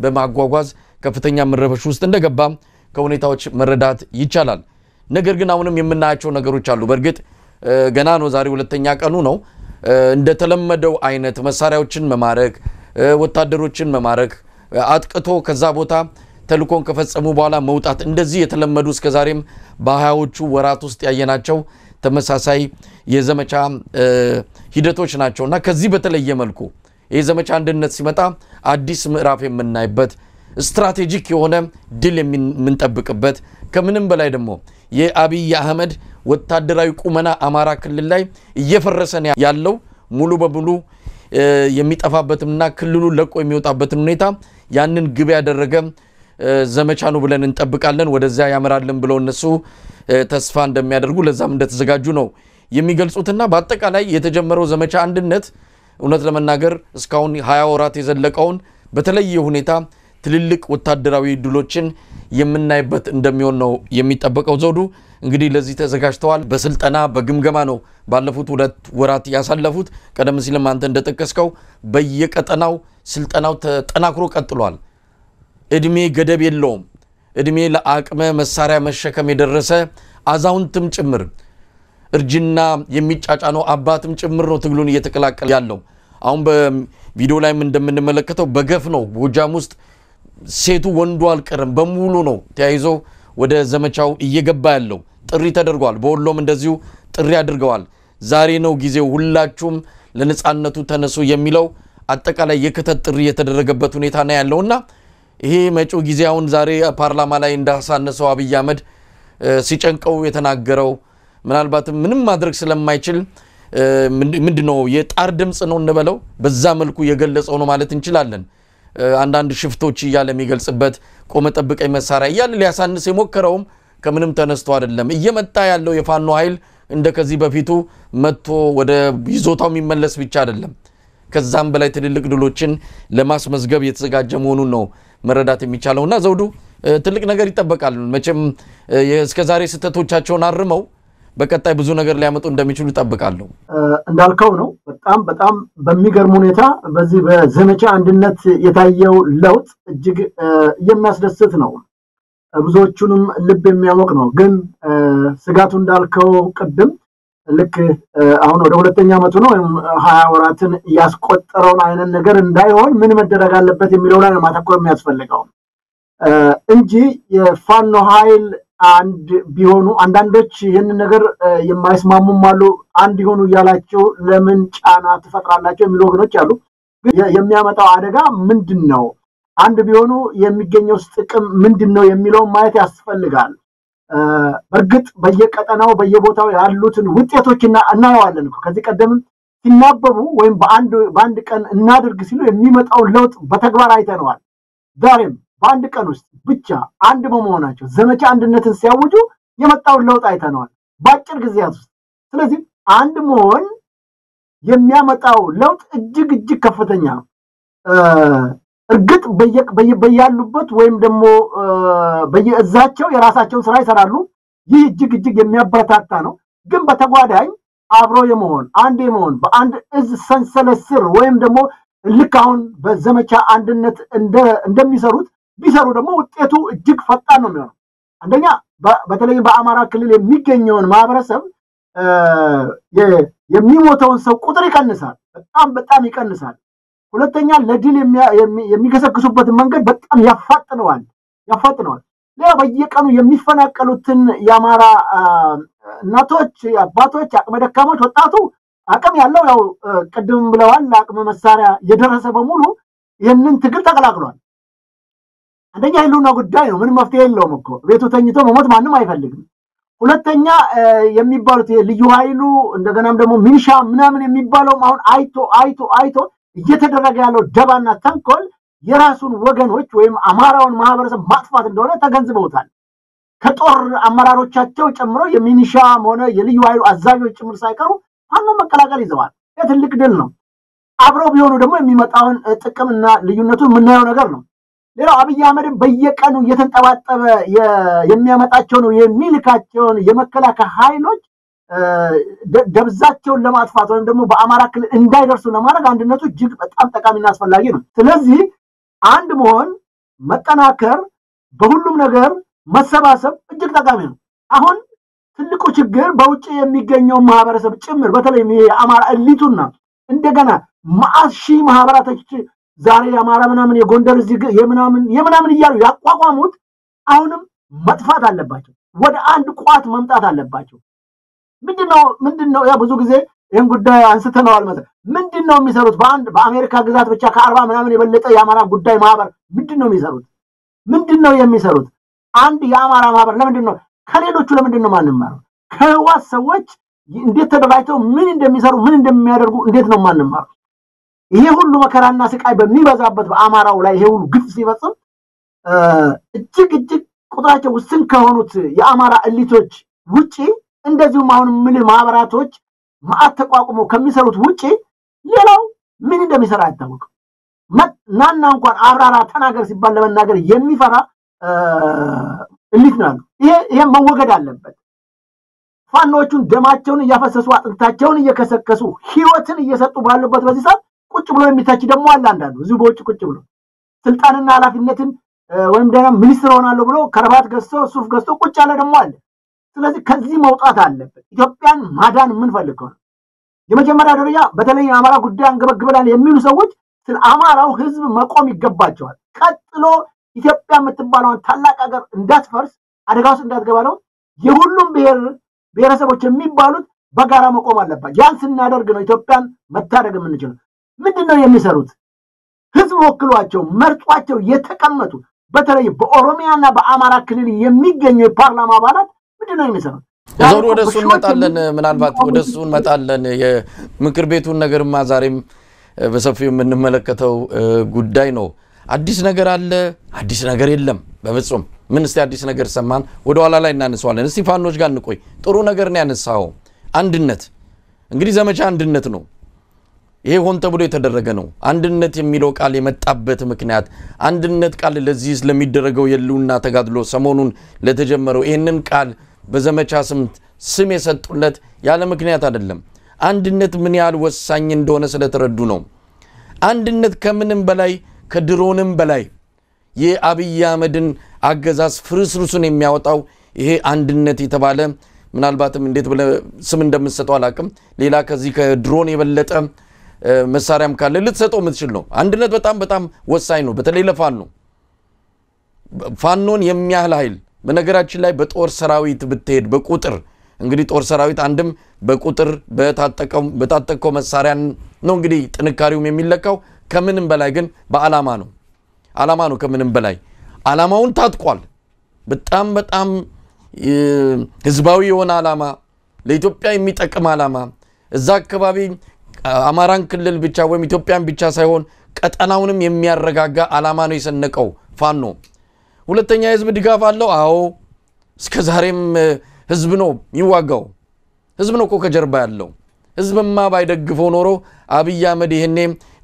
በማጓጓዝ ከፍተኛ መረበሽ ውስጥ እንደገባ ከሁኔታዎች መረዳት ይቻላል ነገር ግን አሁንም የምናያቸው ነገሮች አሉ በርግጥ ገና ነው ዛሬ ሁለተኛ ቀኑ ነው እንደተለመደው አይነት መሳሪያዎችን መማረክ ወታደሮችን መማረክ አጥቅቶ ከዛ ቦታ ተልኮን ከፈጸሙ በኋላ መውጣት እንደዚህ የተለመዱ እስከ ዛሬም በሃያዎቹ ወራት ውስጥ ያየናቸው ተመሳሳይ የዘመቻ ሂደቶች ናቸውና ከዚህ በተለየ መልኩ የዘመቻ አንድነት ሲመጣ አዲስ ምዕራፍ የምናይበት ስትራቴጂክ የሆነ ድል የምንጠብቅበት ከምንም በላይ ደግሞ የአብይ አህመድ ወታደራዊ ቁመና አማራ ክልል ላይ እየፈረሰ ያለው ሙሉ በሙሉ የሚጠፋበትና ክልሉ ለቆ የሚወጣበትን ሁኔታ ያንን ግብ ያደረገ ዘመቻ ነው ብለን እንጠብቃለን ወደዚያ ያመራልን ብለው እነሱ ተስፋ እንደሚያደርጉ ለዛም እንደተዘጋጁ ነው የሚገልጹትና በአጠቃላይ የተጀመረው ዘመቻ አንድነት እውነት ለመናገር እስካሁን 20 ወራት የዘለቀውን በተለየ ሁኔታ ትልልቅ ወታደራዊ ድሎችን የምናይበት እንደሚሆን ነው የሚጠበቀው ዘውዱ እንግዲህ ለዚህ ተዘጋጅተዋል በስልጠና በግምገማ ነው ባለፉት 2 ወራት ያሳለፉት ቀደም ሲልም አንተ እንደተጠቀስከው በየቀጠናው ስልጠናው ተጠናክሮ ቀጥሏል እድሜ ገደብ የለውም እድሜ ለአቅመ መሳሪያ መሸከም የደረሰ አዛውንትም ጭምር እርጅና የሚጫጫነው አባትም ጭምር ነው ትግሉን እየተቀላቀለ ያለው አሁን በቪዲዮ ላይም እንደምንመለከተው በገፍ ነው ጎጃም ውስጥ ሴቱ ወንዱ አልቀረም በሙሉ ነው ተያይዞ ወደ ዘመቻው እየገባ ያለው ጥሪ ተደርጓል በወሎም እንደዚሁ ጥሪ አድርገዋል ዛሬ ነው ጊዜው ሁላችሁም ለነጻነቱ ተነሱ የሚለው አጠቃላይ የከተት ጥሪ የተደረገበት ሁኔታ ነው ያለውና ይሄ መጪው ጊዜ አሁን ዛሬ ፓርላማ ላይ እንዳሳነሰው አብይ አህመድ ሲጨንቀው የተናገረው ምናልባት ምንም ማድረግ ስለማይችል ምንድነው የጣር ድምጽ ነው እንበለው በዛ መልኩ የገለጸው ነው ማለት እንችላለን አንዳንድ ሽፍቶች ይያለ የሚገልጽበት ቆመ ጠብቀኝ መሳሪያ ይያለ ሊያሳንስ የሞከረውም ከምንም ተነስቶ አይደለም እየመጣ ያለው የፋኖ ኃይል እንደከዚህ በፊቱ መጥቶ ወደ ይዞታው የሚመለስ ብቻ አይደለም ከዛም በላይ ትልልቅ ድሎችን ለማስመዝገብ የተዘጋጀ መሆኑን ነው መረዳት የሚቻለውና ዘውዱ ትልቅ ነገር ይጠበቃል መቼም እስከዛሬ ስተቶቻቸውን አርመው በቀጣይ ብዙ ነገር ሊያመጡ እንደሚችሉ ተጠብቃለሁ እንዳልከው ነው በጣም በሚገርም ሁኔታ በዚህ በዘመቻ አንድነት የታየው ለውጥ እጅግ የሚያስደስት ነው ብዙዎቹንም ልብ የሚያሞቅ ነው ግን ስጋቱ እንዳልከው ቀደም ልክ አሁን ወደ ሁለተኛ ዓመቱ ነው 20 ወራትን ያስቆጠረውን አይነት ነገር እንዳይሆን ምን መደረግ አለበት የሚለው ላይ ማተኮር የሚያስፈልገው እንጂ የፋኖ ኃይል አንድ ቢሆኑ አንዳንዶች ይህን ነገር የማይስማሙም አሉ አንድ ይሆኑ ያላቸው ለምን ጫና ተፈጥራላቸው የሚሉ ወገኖች አሉ የሚያመጣው አደጋ ምንድነው አንድ ቢሆኑ የሚገኘው ጥቅም ምንድነው የሚለው ማየት ያስፈልጋል በርግጥ በየቀጠናው በየቦታው ያሉትን ውጤቶችና እናያለን ከዚህ ቀደም ሲናበቡ ወይም በአንድ ቀን እናድርግ ሲሉ የሚመጣው ለውጥ በተግባር አይተነዋል ዛሬም በአንድ ቀን ውስጥ ብቻ አንድ በመሆናቸው ዘመቻ አንድነትን ሲያውጁ የመጣው ለውጥ አይተነዋል በአጭር ጊዜያት ውስጥ ስለዚህ አንድ መሆን የሚያመጣው ለውጥ እጅግ ከፍተኛ እርግጥ በያሉበት ወይም ደግሞ በየእዛቸው የራሳቸውን ስራ ይሰራሉ ይህ እጅግ የሚያበረታታ ነው ግን በተጓዳኝ አብሮ የመሆን አንድ የመሆን በአንድ እዝ ሰንሰለት ስር ወይም ደግሞ ልክ አሁን በዘመቻ አንድነት እንደሚሰሩት ቢሰሩ ደግሞ ውጤቱ እጅግ ፈጣን ነው የሚሆነው አንደኛ በተለይ በአማራ ክልል የሚገኘውን ማህበረሰብ የሚሞተውን ሰው ቁጥር ይቀንሳል በጣም ይቀንሳል ሁለተኛ ለድል የሚገሰግሱበት መንገድ በጣም ያፋጥነዋል ሌላ በየቀኑ የሚፈናቀሉትን ያማራ እናቶች አባቶች አቅመ ደካሞች ወጣቱ አቅም ያለው ያው ቀደም ብለዋል አቅመ መሳሪያ የደረሰ በሙሉ ይሄንን ትግል ተቀላቅሏል አንደኛ ይሉና ጉዳይ ነው ምን መፍትሄ የለውም እኮ ቤቱ ተኝቶ መሞት ማንንም አይፈልግም ሁለተኛ የሚባሉት ልዩ ኃይሉ እንደገናም ደግሞ ሚሊሻ ምናምን የሚባለው አሁን አይቶ እየተደረገ ያለው ደባና ተንኮል የራሱን ወገኖች ወይም አማራውን ማህበረሰብ ማጥፋት እንደሆነ ተገንዝበውታል ከጦር አመራሮቻቸው ጨምሮ የሚኒሻም ሆነ የልዩ ኃይሉ አዛዦች ጭምር ሳይቀሩ አሁን መቀላቀል ይዘዋል የትልቅ ድል ነው አብረው ቢሆኑ ደግሞ የሚመጣውን ጥቅምና ልዩነቱን ምናየው ነገር ነው ሌላው አብይ አህመድን በየቀኑ እየተንጠባጠበ የሚያመጣቸው ነው የሚልካቸውን የመከላከያ ኃይሎች ደብዛቸውን ለማጥፋት ወይም ደግሞ በአማራ ክልል እንዳይደርሱ ለማድረግ አንድነቱ እጅግ በጣም ጠቃሚና አስፈላጊ ነው ስለዚህ አንድ መሆን መጠናከር በሁሉም ነገር መሰባሰብ እጅግ ጠቃሚ ነው አሁን ትልቁ ችግር በውጭ የሚገኘው ማህበረሰብ ጭምር በተለይ የአማራ እሊቱና እንደገና ማአሺ ማህበራቶች ዛሬ የአማራ ምናምን የጎንደር የምናምን እያሉ ያቋቋሙት አሁንም መጥፋት አለባቸው ወደ አንድ ቋት መምጣት አለባቸው ምንድነው ያ ብዙ ጊዜ ይሄን ጉዳይ አንስተናል ማለት ምንድነው የሚሰሩት በአሜሪካ ግዛት ብቻ ከ40 ምናምን የበለጠ የአማራ ጉዳይ ማህበር ምንድነው የሚሰሩት አንድ የአማራ ማህበር ለምንድነው ከሌሎቹ ለምንድነው ማንማረው ከህዋስ ሰዎች እንዴት ተደራጅተው ምን እንደሚሰሩ ምን እንደሚያደርጉ እንዴት ነው ማንማረው ይሄ ሁሉ መከራና ስቃይ በሚበዛበት በአማራው ላይ ይሄ ሁሉ ግፍ ሲፈጽም እጅግ ቁጥራቸው ውስን ከሆኑት የአማራ እሊቶች ውጪ እንደዚሁም አሁን ምን ማህበራቶች ማአት ተቋቁመው ከሚሰሩት ውጪ ሌላው ምን እንደሚሰራ አይታወቅም ናና እንኳን አብራራ ተናገር ሲባል ለመናገር የሚፈራ እሊት ነው ይሄ መወገድ አለበት ፋኖቹን ደማቸውን እያፈሰሱ አጥንታቸውን እየከሰከሱ ህይወትን እየሰጡ ባሉበት በዚህ ሰዓት ቁጭ ብሎ የሚታች ደግሞ አለ አንዳንዱ እዚህ በውጭ ቁጭ ብሎ ስልጣንና ኃላፊነትን ወይም ደግሞ ሚኒስትር ሆናለሁ ብሎ ከረባት ገዝቶ ሱፍ ገዝቶ ቁጭ ያለ ደግሞ አለ ስለዚህ ከዚህ መውጣት አለበት ኢትዮጵያን ማዳን ምን ፈልገው የመጀመሪያ ደረጃ በተለይ አማራ ጉዳይ አንገበግበናል የሚሉ ሰዎች ስለ አማራው ህዝብ መቆም ይገባቸዋል ቀጥሎ ኢትዮጵያ የምትባለው ታላቅ ሀገር እንዳትፈርስ አደጋውስ እንዳትገባ ነው የሁሉም ብሔረሰቦች የሚባሉት በጋራ መቆም አለባቸው ያን ስናደርግ ነው ኢትዮጵያን መታደግ የምንችለው ምንድነው የሚሰሩት ህዝብ ወክሏቸው መርጧቸው የተቀመጡ በተለይ በኦሮሚያና በአማራ ክልል የሚገኙ የፓርላማ አባላት ምንድነው የሚሰሩት ዞር ወደሱ እንመጣለን ምናልባት ወደሱ እንመጣለን የምክር ቤቱን ነገርማ ዛሬም በሰፊው የምንመለከተው ጉዳይ ነው አዲስ ነገር አለ አዲስ ነገር የለም በፍጹም ምን እስቲ አዲስ ነገር ሰማን ወደ ኋላ ላይ እናነሳዋለን እስቲ ፋኖች ጋር እንቆይ ጥሩ ነገር ነው ያነሳው አንድነት እንግዲህ ዘመቻ አንድነት ነው ይሄ ሆን ተብሎ የተደረገ ነው አንድነት የሚለው ቃል የመጣበት ምክንያት አንድነት ቃል ለዚህ ስለሚደረገው የሉና ተጋድሎ ሰሞኑን ለተጀመረው ይሄንን ቃል በዘመቻ ስም የሰጡለት ያለ ምክንያት አይደለም አንድነት ምን ያህል ወሳኝ እንደሆነ ስለተረዱ ነው አንድነት ከምንም በላይ ከድሮንም በላይ የአብይ አህመድን አገዛዝ ፍርስሩሱን የሚያወጣው ይሄ አንድነት የተባለ ምናልባትም እንዴት ብለ ስም እንደምትሰጠው አላቅም ሌላ ከዚህ ከድሮን የበለጠ መሳሪያም ካለ ልትሰጠው የምትችል ነው አንድነት በጣም ወሳኝ ነው በተለይ ለፋኖ ፋኖን የሚያህል ኃይል በነገራችን ላይ በጦር ሰራዊት ብትሄድ በቁጥር እንግዲህ ጦር ሰራዊት አንድም በቁጥር በታጠቀው መሳሪያ ነው እንግዲህ ጥንካሬውም የሚለካው ከምንም በላይ ግን በአላማ ነው ከምንም በላይ አላማውን ታጥቋል በጣም ህዝባዊ የሆነ አላማ ለኢትዮጵያ የሚጠቅም አላማ እዛ አካባቢ አማራን ክልል ብቻ ወይም ኢትዮጵያን ብቻ ሳይሆን ቀጠናውንም የሚያረጋጋ አላማ ነው የሰነቀው ፋኖ ሁለተኛ ህዝብ ድጋፍ አለው አዎ እስከ ዛሬም ህዝብ ነው ይዋጋው ህዝብ ነው ከጀርባ ያለው ህዝብማ ባይደግፈው ኖሮ አብይ አህመድ ይሄኔ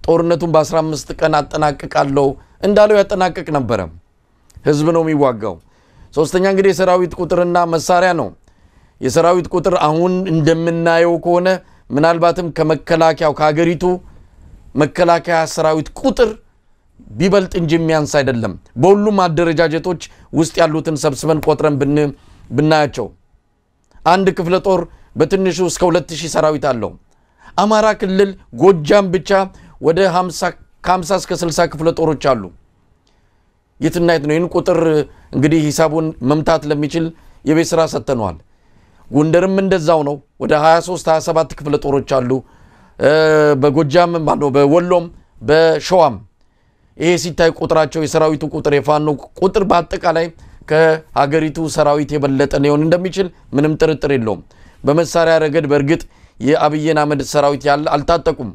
ጦርነቱን በ15 ቀን አጠናቅቃለሁ እንዳለው ያጠናቅቅ ነበር ህዝብ ነው የሚዋጋው ሶስተኛ እንግዲህ የሰራዊት ቁጥርና መሳሪያ ነው የሰራዊት ቁጥር አሁን እንደምናየው ከሆነ ምናልባትም ከመከላከያው ከሀገሪቱ መከላከያ ሰራዊት ቁጥር ቢበልጥ እንጂ የሚያንስ አይደለም በሁሉም አደረጃጀቶች ውስጥ ያሉትን ሰብስበን ቆጥረን ብናያቸው አንድ ክፍለ ጦር በትንሹ እስከ 2000 ሰራዊት አለው አማራ ክልል ጎጃም ብቻ ወደ 50 እስከ 60 ክፍለ ጦሮች አሉ የትናይት ነው ይሄን ቁጥር እንግዲህ ሂሳቡን መምታት ለሚችል የቤት ስራ ሰተነዋል ጎንደርም እንደዛው ነው ወደ 23 27 ክፍለ ጦሮች አሉ በጎጃም ማለት በወሎም በሸዋም ይሄ ሲታይ ቁጥራቸው የሰራዊቱ ቁጥር የፋኖ ቁጥር በአጠቃላይ ከሀገሪቱ ሰራዊት የበለጠ ነው እንደሚችል ምንም ጥርጥር የለውም በመሳሪያ ረገድ በርግጥ የአብይ አህመድ ሰራዊት ያለ አልታጠቁም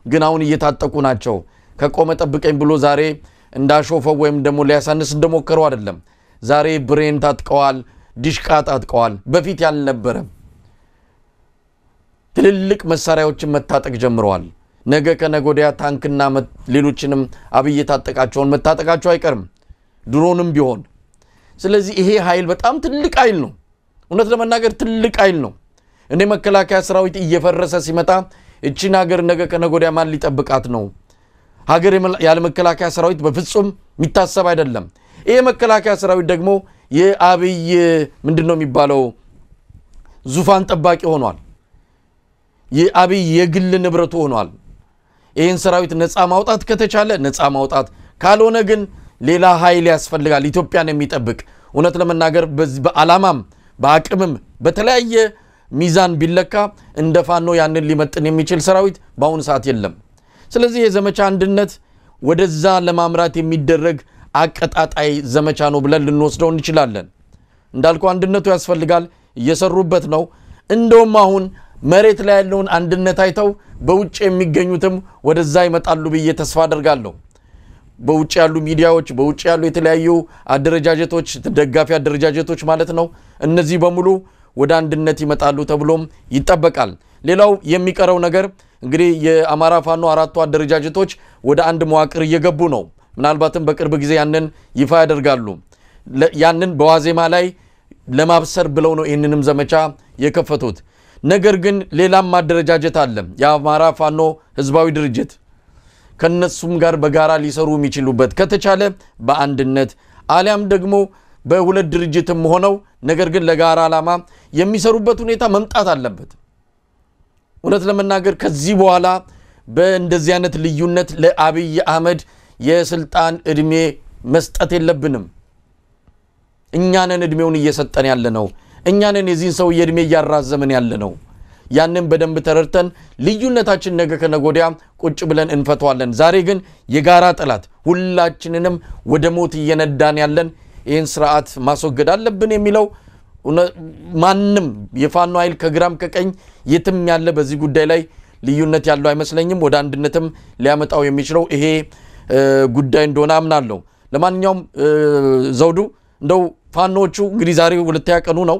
ግን አሁን እየታጠቁ ናቸው ከቆመ ጠብቀኝ ብሎ ዛሬ እንዳሾፈው ወይም ደሞ ሊያሳንስ እንደሞከረው አይደለም ዛሬ ብሬን ታጥቀዋል ዲሽቃ ታጥቀዋል በፊት ያልነበረ ትልልቅ መሳሪያዎችን መታጠቅ ጀምረዋል ነገ ከነጎዲያ ታንክና ሌሎችንም አብይ ታጠቃቸውን መታጠቃቸው አይቀርም ድሮንም ቢሆን ስለዚህ ይሄ ኃይል በጣም ትልቅ ኃይል ነው እውነት ለመናገር ትልቅ ኃይል ነው እንደ መከላከያ ሰራዊት እየፈረሰ ሲመጣ እቺን ሀገር ነገ ከነጎዲያ ማን ሊጠብቃት ነው ሀገር ያለ መከላከያ ሰራዊት በፍጹም የሚታሰብ አይደለም ይሄ መከላከያ ሰራዊት ደግሞ የአብይ ምንድነው የሚባለው ዙፋን ጠባቂ ሆኗል የአብይ የግል ንብረቱ ሆኗል ይሄን ሰራዊት ነፃ ማውጣት ከተቻለ ነፃ ማውጣት ካልሆነ ግን ሌላ ኃይል ያስፈልጋል ኢትዮጵያን የሚጠብቅ እውነት ለመናገር በአላማም በአቅምም በተለያየ ሚዛን ቢለካ እንደፋኖ ያንን ሊመጥን የሚችል ሰራዊት በአሁን ሰዓት የለም ስለዚህ የዘመቻ አንድነት ወደዛ ለማምራት የሚደረግ አቀጣጣይ ዘመቻ ነው ብለን ልንወስደው እንችላለን እንዳልኩ አንድነቱ ያስፈልጋል እየሰሩበት ነው እንደውም አሁን መሬት ላይ ያለውን አንድነት አይተው በውጭ የሚገኙትም ወደዛ ይመጣሉ ብዬ ተስፋ አደርጋለሁ በውጭ ያሉ ሚዲያዎች በውጭ ያሉ የተለያዩ አደረጃጀቶች ተደጋፊ አደረጃጀቶች ማለት ነው እነዚህ በሙሉ ወደ አንድነት ይመጣሉ ተብሎም ይጠበቃል ሌላው የሚቀረው ነገር እንግዲህ የአማራ ፋኖ አራቱ አደረጃጀቶች ወደ አንድ መዋቅር እየገቡ ነው ምናልባትም በቅርብ ጊዜ ያንን ይፋ ያደርጋሉ ያንን በዋዜማ ላይ ለማብሰር ብለው ነው ይሄንንም ዘመቻ የከፈቱት ነገር ግን ሌላም ማደረጃጀት አለ የአማራ ፋኖ ህዝባዊ ድርጅት ከነሱም ጋር በጋራ ሊሰሩ የሚችሉበት ከተቻለ በአንድነት አሊያም ደግሞ በሁለት ድርጅትም ሆነው ነገር ግን ለጋራ አላማ የሚሰሩበት ሁኔታ መምጣት አለበት እውነት ለመናገር ከዚህ በኋላ በእንደዚህ አይነት ልዩነት ለአብይ አህመድ የስልጣን እድሜ መስጠት የለብንም እኛንን እድሜውን እየሰጠን ያለ ነው እኛንን የዚህን ሰው የእድሜ ያራዘመን ያለ ነው ያንን በደንብ ተረርተን ልዩነታችን ነገ ከነጎዲያ ቁጭ ብለን እንፈቷለን ዛሬ ግን የጋራ ጠላት ሁላችንንም ወደ ሞት እየነዳን ያለን ይህን ስርዓት ማስወገድ አለብን የሚለው ማንንም የፋኖ ኃይል ከግራም ከቀኝ የትም ያለ በዚህ ጉዳይ ላይ ልዩነት ያለው አይመስለኝም ወደ አንድነትም ሊያመጣው የሚችለው ይሄ ጉዳይ እንደሆነ አምናለሁ ለማንኛውም ዘውዱ እንደው ፋኖቹ እንግዲህ ዛሬ ሁለተኛ ቀኑ ነው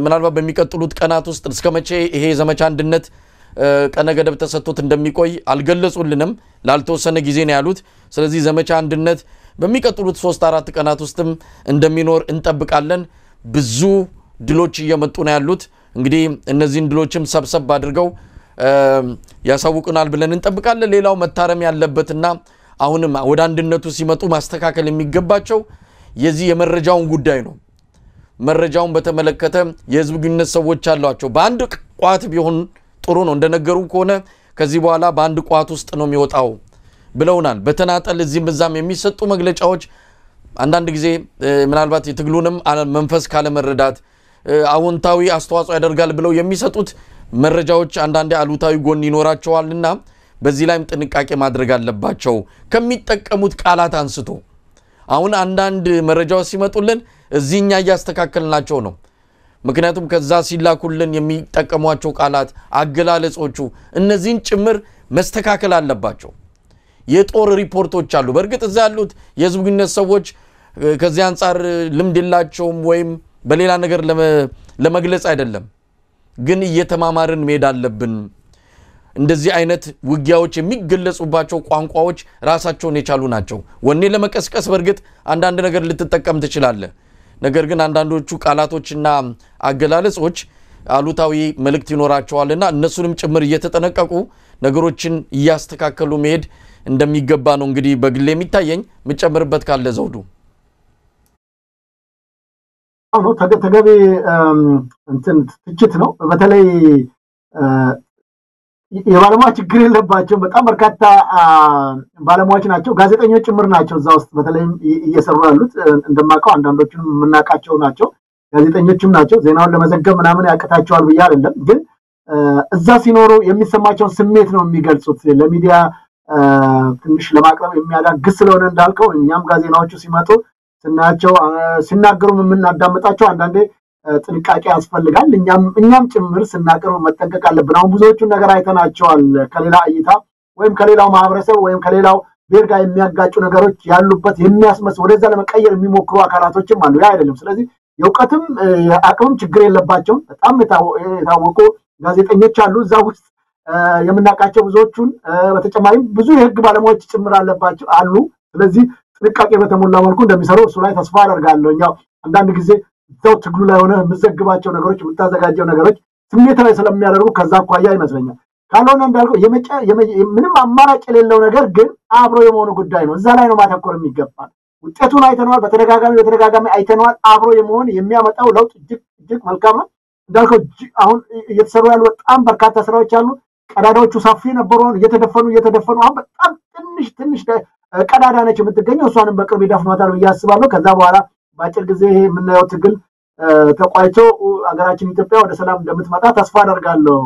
ምናልባት በሚቀጥሉት ቀናት ውስጥ እስከመቼ ይሄ ዘመቻ አንድነት ቀነ ገደብ ተሰጥቶት እንደሚቆይ አልገለጹልንም ላልተወሰነ ጊዜ ነው ያሉት ስለዚህ ዘመቻ አንድነት በሚቀጥሉት 3-4 ቀናት ውስጥም እንደሚኖር እንጠብቃለን ብዙ ድሎች እየመጡ ነው ያሉት እንግዲህ እነዚህን ድሎችም ሰብሰብ አድርገው ያሳውቁናል ብለን እንጠብቃለን ሌላው መታረም ያለበትና አሁንም ወደ አንድነቱ ሲመጡ ማስተካከል የሚገባቸው የዚህ የመረጃውን ጉዳይ ነው መረጃውን በተመለከተ የህዝብ ግንኙነት ሰዎች አሏቸው በአንድ ቋት ቢሆን ጥሩ ነው እንደነገሩ ከሆነ ከዚህ በኋላ በአንድ ቋት ውስጥ ነው የሚወጣው ብለውናል በተናጠል እዚህም በዛም የሚሰጡ መግለጫዎች አንዳንድ ጊዜ ምናልባት የትግሉንም መንፈስ ካለ መረዳት አዎንታዊ አስተዋጽኦ ያደርጋል ብለው የሚሰጡት መረጃዎች አንዳንዴ አሉታዊ ጎን ይኖራቸዋልና በዚህ ላይም ጥንቃቄ ማድረግ አለባቸው ከሚጠቀሙት ቃላት አንስቶ አሁን አንዳንድ መረጃዎች ሲመጡልን እዚህኛ ያስተካከልናቸው ነው ምክንያቱም ከዛ ሲላኩልን የሚጠቀሟቸው ቃላት አገላለጾቹ እነዚህን ጭምር መስተካከል አለባቸው የጦር ሪፖርቶች አሉ በርግጥ እዛ ያሉት የህዝብ ግንኙነት ሰዎች ከዚህ አንፃር ልምድ የላቸውም ወይም በሌላ ነገር ለመግለጽ አይደለም ግን እየተማማርን መሄድ አለብን እንደዚህ አይነት ውጊያዎች የሚገለጹባቸው ቋንቋዎች ራሳቸውን የቻሉ ናቸው ወኔ ለመቀስቀስ በርግጥ አንዳንድ ነገር ልትጠቀም ትችላለህ ነገር ግን አንዳንዶቹ ቃላቶችና አገላለጾች አሉታዊ መልእክት ይኖራቸዋልና እነሱንም ጭምር እየተጠነቀቁ ነገሮችን ያስተካከሉ መሄድ እንደሚገባ ነው እንግዲህ በግሌ የሚታየኝ መጨመርበት ካለ ዘውዱ አሁን ተገቢ እንትን ትችት ነው በተለይ የባለሙያ ችግር የለባቸው በጣም በርካታ ባለሙያዎች ናቸው ጋዜጠኞች ጭምር ናቸው እዛ ውስጥ በተለይ እየሰሩ ያሉት እንደማቀው አንዳንዶቹም ምናቃቸው ናቸው ጋዜጠኞችም ናቸው ዜናውን ለመዘገብ ምናምን ያቀታቸዋል ብዬ አይደለም ግን እዛ ሲኖሩ የሚሰማቸው ስሜት ነው የሚገልጹት ለሚዲያ ትንሽ ለማቅረብ የሚያዳግስ ስለሆነ እንዳልከው እኛም ጋዜናዎቹ ሲመጡ ስናቸው ሲናገሩ ምናዳምጣቸው አንዳንዴ ጥንቃቄ ያስፈልጋል እኛም ጭምር ስናቀርብ መጠንቀቅ አለብን አሁን ብዙዎቹ ነገር አይተናቸዋል ከሌላ እይታ ወይም ከሌላው ማህበረሰብ ወይም ከሌላው ብሔር ጋር የሚያጋጩ ነገሮች ያሉበት የሚያስመስል ወደዛ ለመቀየር የሚሞክሩ አካላቶችም አሉ ያ አይደለም ስለዚህ የውቀትም የአቅምም ችግር የለባቸውም በጣም የታወቁ ጋዜጠኞች አሉ እዛ ውስጥ የምናቃቸው ብዙዎቹን በተጨማሪም ብዙ የህግ ባለሙያዎች ጭምር አለባቸው አሉ ስለዚህ ጥንቃቄ በተሞላ መልኩ እንደሚሰሩ እሱ ላይ ተስፋ አደርጋለሁ ያው አንዳንድ ጊዜ ዘው ትግሉ ላይ ሆነ ምዘግባቸው ነገሮች ምታዘጋጀው ነገሮች ስሜታዊ ስለሚያደርጉ ከዛ አቋያ ይመስለኛል ካልሆነ እንዳልከው ምንም አማራጭ የሌለው ነገር ግን አብሮ የመሆኑ ጉዳይ ነው እዛ ላይ ነው ማተኮር የሚገባል ውጤቱን አይተናል በተደጋጋሚ አይተናል አብሮ የመሆን የሚያመጣው ለውጥ እጅግ መልካም ነው እንዳልከው አሁን እየተሰሩ ያሉ በጣም በርካታ ስራዎች አሉ ቀዳዳዎቹ ሰፊ ነበሩ እየተደፈኑ አሁን በጣም ትንሽ ቀዳዳ ነች የምትገኘው እሷንም በቅርብ ይደፍኗታል ያስባሉ ከዛ በኋላ ባጭር ጊዜ የምናየው ትግል ተቋይቶ አገራችን ኢትዮጵያ ወደ ሰላም እንደምትመጣ ተስፋ አደርጋለሁ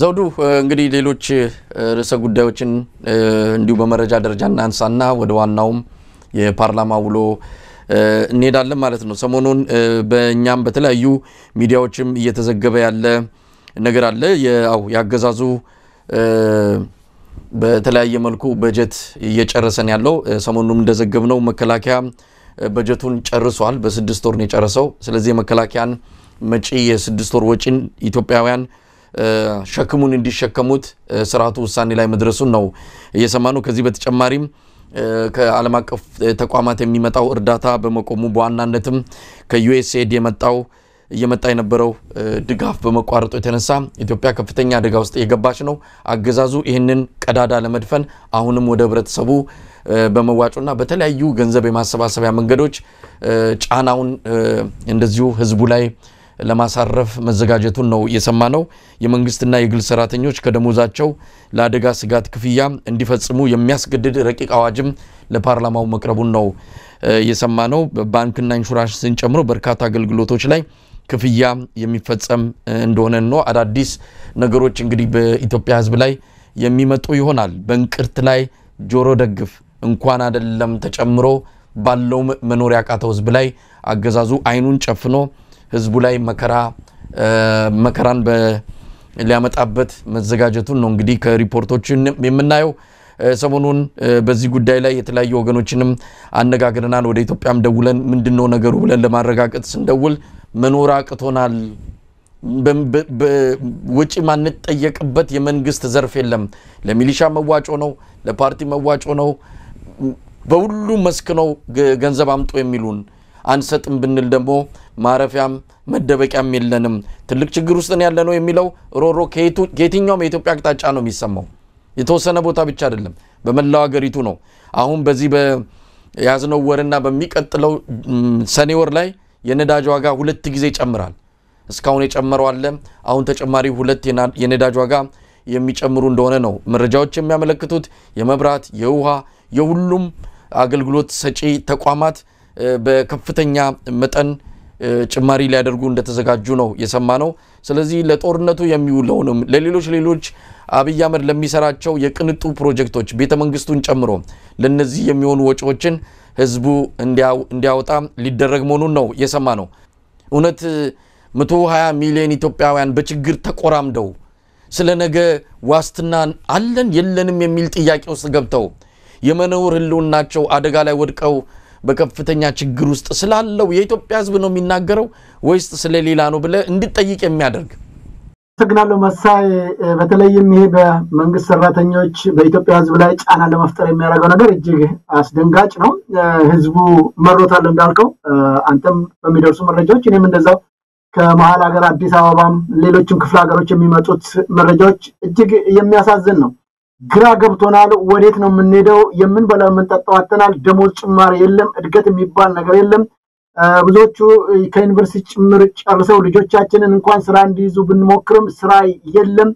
ዘውዱ እንግዲህ ሌሎች ርዕሰ ጉዳዮችን እንዲሁ በመረጃ ደረጃ እናንሳና ወደ ዋናውም የፓርላማ ውሎ እንሄዳለን ማለት ነው ሰሞኑን በእኛም በተለያዩ ሚዲያዎችም እየተዘገበ ያለ ነገር አለ ያገዛዙ በተለያየ መልኩ በጀት እየጨረሰን ያለው ሰሞኑን እንደዘገብነው መከላከያ በጀቱን ጨርሷል በ6 ወር ነው የጨረሰው ስለዚህ መከላከያን መጪ የ6 ወር ወጪን ኢትዮጵያውያን ሸክሙን እንዲሸከሙት ስርዓቱ ውሳኔ ላይ መድረሱን ነው እየሰማነው ከዚህ በተጨማሪም ከዓለም አቀፍ ተቋማት የሚመጣው እርዳታ በመቆሙ በዋናነትም ከዩኤስኤድ እየመጣ የነበረው ድጋፍ በመቋረጡ የተነሳ ኢትዮጵያ ከፍተኛ አደጋ ውስጥ የገባች ነው አገዛዙ ይህንን ቀዳዳ ለመድፈን አሁንም ወደ ህብረተሰቡ በመዋጮና በተለያዩ ገንዘብ የማሰባሰቢያ መንገዶች ጫናውን እንደዚሁ ህዝቡ ላይ ለማሳረፍ መዘጋጀቱን ነው የሰማነው የመንግስትና የግል ሰራተኞች ከደሞዛቸው ለአደጋ ስጋት ክፍያ እንዲፈጽሙ የሚያስገድድ ረቂቅ አዋጅም ለፓርላማው መቅረቡን ነው የሰማነው ባንክና ኢንሹራንስን ጨምሮ በርካታ አገልግሎቶች ላይ ክፍያ የሚፈጸም እንደሆነ ነው አዳዲስ ነገሮች እንግዲህ በኢትዮጵያ ህዝብ ላይ የሚመጡ ይሆናል በእንቅርት ላይ ጆሮ ደግፍ እንኳን አይደለም ተጨምሮ ባለው መኖሪያ ያቃተው ህዝብ ላይ አገዛዙ አይኑን ጨፍኖ ህዝቡ ላይ መከራን ሊያመጣበት መዘጋጀቱን ነው እንግዲህ ከሪፖርቶችን የምናየው ሰሞኑን በዚህ ጉዳይ ላይ የተለያዩ ወገኖችንም አነጋግረናል ወደ ኢትዮጵያም ደውለን ምንድነው ነገሩ ብለን ለማረጋገጥ ስንደውል መኖር አቅቶናል ወጪ ማንጠየቅበት የመንግስት ዘርፍ የለም ለሚሊሻ መዋጮ ነው ለፓርቲ መዋጮ ነው በሁሉ መስክ ነው ገንዘብ አምጦ የሚሉን አንሰጥም ብንል ደግሞ ማረፊያም መደበቂያም የለንም ትልቅ ችግር ውስጥ ነው ያለነው የሚለው ሮሮ ከየትኛውም የኢትዮጵያ አቅጣጫ ነው የሚሰማው የተወሰነ ቦታ ብቻ አይደለም በመላው ሀገሪቱ ነው አሁን በዚህ በያዝነው ወርና በሚቀጥለው ሰኔ ወር ላይ የነዳጅ ዋጋ 2 ጊዜ ይጨምራል እስካሁን የጨመረው አለ አሁን ተጨማሪ 2 የነዳጅ ዋጋ የሚጨምሩ እንደሆነ ነው መረጃዎች የሚያመለክቱት የመብራት የውሃ የሁሉም አገልግሎት ሰጪ ተቋማት በከፍተኛ መጠን ጭማሪ ሊያደርጉ እንደተዘጋጁ ነው የሰማነው ስለዚህ ለጦርነቱ የሚውለውንም ለሌሎች አብይ አህመድ ለሚሰራቸው የቅንጡ ፕሮጀክቶች ቤተመንግስቱን ጨምሮ ለነዚህ የሚሆኑ ወጪዎችን ህዝቡ እንዲያወጣ ሊደረግ መሆኑን ነው የሰማነው እውነት 120 ሚሊዮን ኢትዮጵያውያን በችግር ተቆራምደው ስለነገ ዋስትና አለን የለንም የሚል ጥያቄ ውስጥ ገብተው የመኖር ህልውናቸው አደጋ ላይ ወድቀው በከፍተኛ ችግር ውስጥ ስላለው የኢትዮጵያ ህዝብ ነው የሚናገረው ወይስ ስለሌላ ነው ብለ እንድትጠይቅ የሚያደርግ ተግናለው መሳይ በተለይም ይሄ በመንግስት ሰራተኞች በኢትዮጵያ ህዝብ ላይ ጫና ለመፍጠር የሚያደርገው ነገር እጅግ አስደንጋጭ ነው ህዝቡ መሮታል እንዳልከው አንተም በሚደርሱ መረጃዎች እኔም እንደዛው ከመሃል ሀገር አዲስ አበባም ሌሎችም ክፍለ ሀገሮች የሚመጡት መረጃዎች እጅግ የሚያሳዝን ነው ግራ ገብቶናል ወዴት ነው የምንሄደው የምንበላው የምንጠጣው አጥተናል ደሞዝ ጭማሪ የለም እድገት የሚባል ነገር የለም ብዙዎቹ ከዩኒቨርሲቲ ጭምር ጨርሰው ልጆቻችንን እንኳን ስራ እንዲይዙ ብንሞክርም ስራ የለም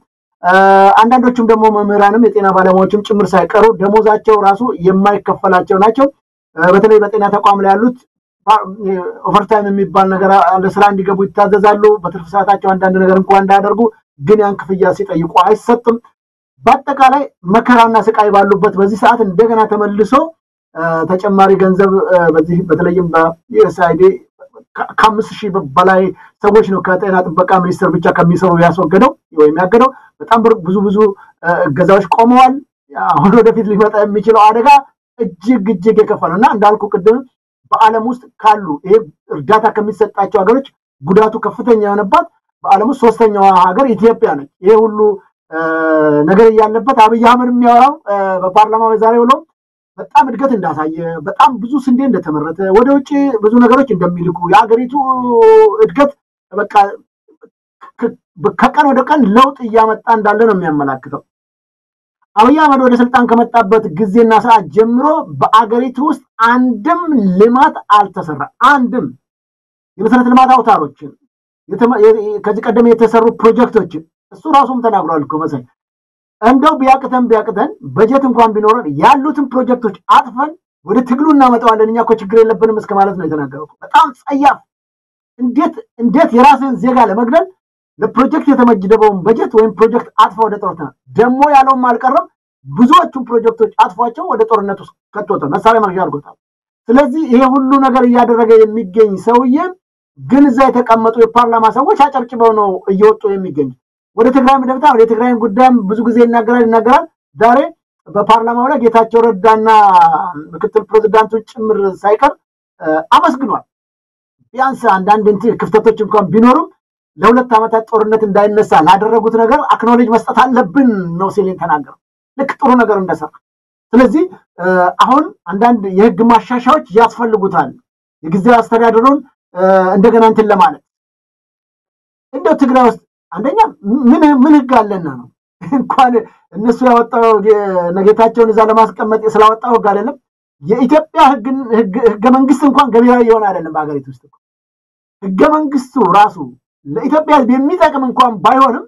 አንዳንዶቹም ደግሞ መምህራንም የጤና ባለሙያዎችም ጭምር ሳይቀሩ ደሞዛቸው ራሱ የማይከፈላቸው ናቸው በተለይ በጤና ተቋም ላይ ያሉት ኦቨርታይም የሚባል ነገር ለስራ እንዲገቡ ይታዘዛሉ በትርፍ ሰዓታቸው አንዳንድ ነገር እንኳን እንዳያደርጉ ግን ያን ክፍያ ሲጠይቁ አይሰጥም በአጠቃላይ መከራና ስቃይ ባሉበት በዚህ ሰዓት እንደገና ተመልሶ ተጨማሪ ገንዘብ በዚህ በተለይም በዩኤስአይዲ ከ5000 በላይ ሰዎች ነው ከጤና ጥበቃ ሚኒስቴር ብቻ ከሚሰሩ ያስወገደው ወይም ያገደው በጣም ብዙ ገዛዎች ቆመዋል አሁን ወደፊት ሊመጣ የሚችለው አደጋ እጅግ የከፋ ነውና እንዳልኩ ቅድም በአለም ውስጥ ካሉ ይሄ እርዳታ ከሚሰጣቸው ሀገሮች ጉዳቱ ከፍተኛ የሆነባት በአለም ውስጥ ሶስተኛዋ ሀገር ኢትዮጵያ ነች ይሄ ሁሉ ነገር ያለበት አብይ አህመድ የሚያወራው በፓርላማው ዛሬ ብሎ በጣም እድገት እንዳሳየ በጣም ብዙ ስንዴ እንደተመረተ ወደ ውጪ ብዙ ነገሮች እንደሚልኩ ያገሪቱ እድገት በቃ ከቀን ወደ ቀን ለውጥ ያመጣ እንዳለ ነው የሚያመላክተው አብይ አህመድ ወደ ስልጣን ከመጣበት ጊዜና ሰዓት ጀምሮ በአገሪቱ ውስጥ አንድም ልማት አልተሰራ አንድም የመሰረተ ልማት አውታሮችን ከዚህ ቀደም የተሰሩ ፕሮጀክቶችን እሱ ራሱም ተናግሯል እኮ መሰለኝ እንደው ቢያቅተን በጀት እንኳን ቢኖረን ያሉትን ፕሮጀክቶች አጥፈን ወደ ትግሉ እናመጣዋለን እኛ እኮ ችግር የለብንም እስከ ማለት ነው የተናገረው በጣም ጸያፍ እንዴት የራስን ዜጋ ለመግደል ለፕሮጀክት የተመደበውን በጀት ወይም ፕሮጀክት አጥፋ ወደ ጦርነት ደሞ ያለውም አልቀረም ብዙዎቹ ፕሮጀክቶች አጥፏቸው ወደ ጦርነት ውስጥ ከተወጣ መሳሪያ ማግኛ አድርጎታል ስለዚህ ይሄ ሁሉ ነገር ያደረገ የሚገኝ ሰውዬ ግን እዛ የተቀመጡ የፓርላማ ሰዎች አጨብጭበው ነው እየወጡ የሚገኙ ወደ ትግራይ መደብታ ወደ ትግራይን ጉዳይም ብዙ ጊዜ ይናገራል ዛሬ በፓርላማው ላይ ጌታቸው ረዳና ምክትል ፕሬዝዳንቱ ጭምር ሳይቀር አመስግኗል ቢያንስ አንዳንድ ክፍተቶች እንኳን ቢኖሩም ለሁለት ዓመታት ጦርነት እንዳይነሳ ላደረጉት ነገር አክኖሌጅ መስጠት አለብን ነው ሲል ተናገረው ልክ ጥሩ ነገር እንደሰራ ስለዚህ አሁን አንዳንድ የህግ ማሻሻያዎች ያስፈልጉታል የጊዜያዊ አስተዳደሩን እንደገና እንትን ለማለት እንደው ትግራይ ውስጥ አንደኛ ምን ህግ አለና ነው እንኳን እነሱ ያወጣው ነገታቸውን እዛ ለማስቀመጥ ስላወጣው ህግ አይደለም የኢትዮጵያ ህገ መንግስት እንኳን ገቢራዊ የሆነ አይደለም በአገሪቱ ውስጥ ህገ መንግስቱ ራሱ ለኢትዮጵያ የሚጠቅም እንኳን ባይሆንም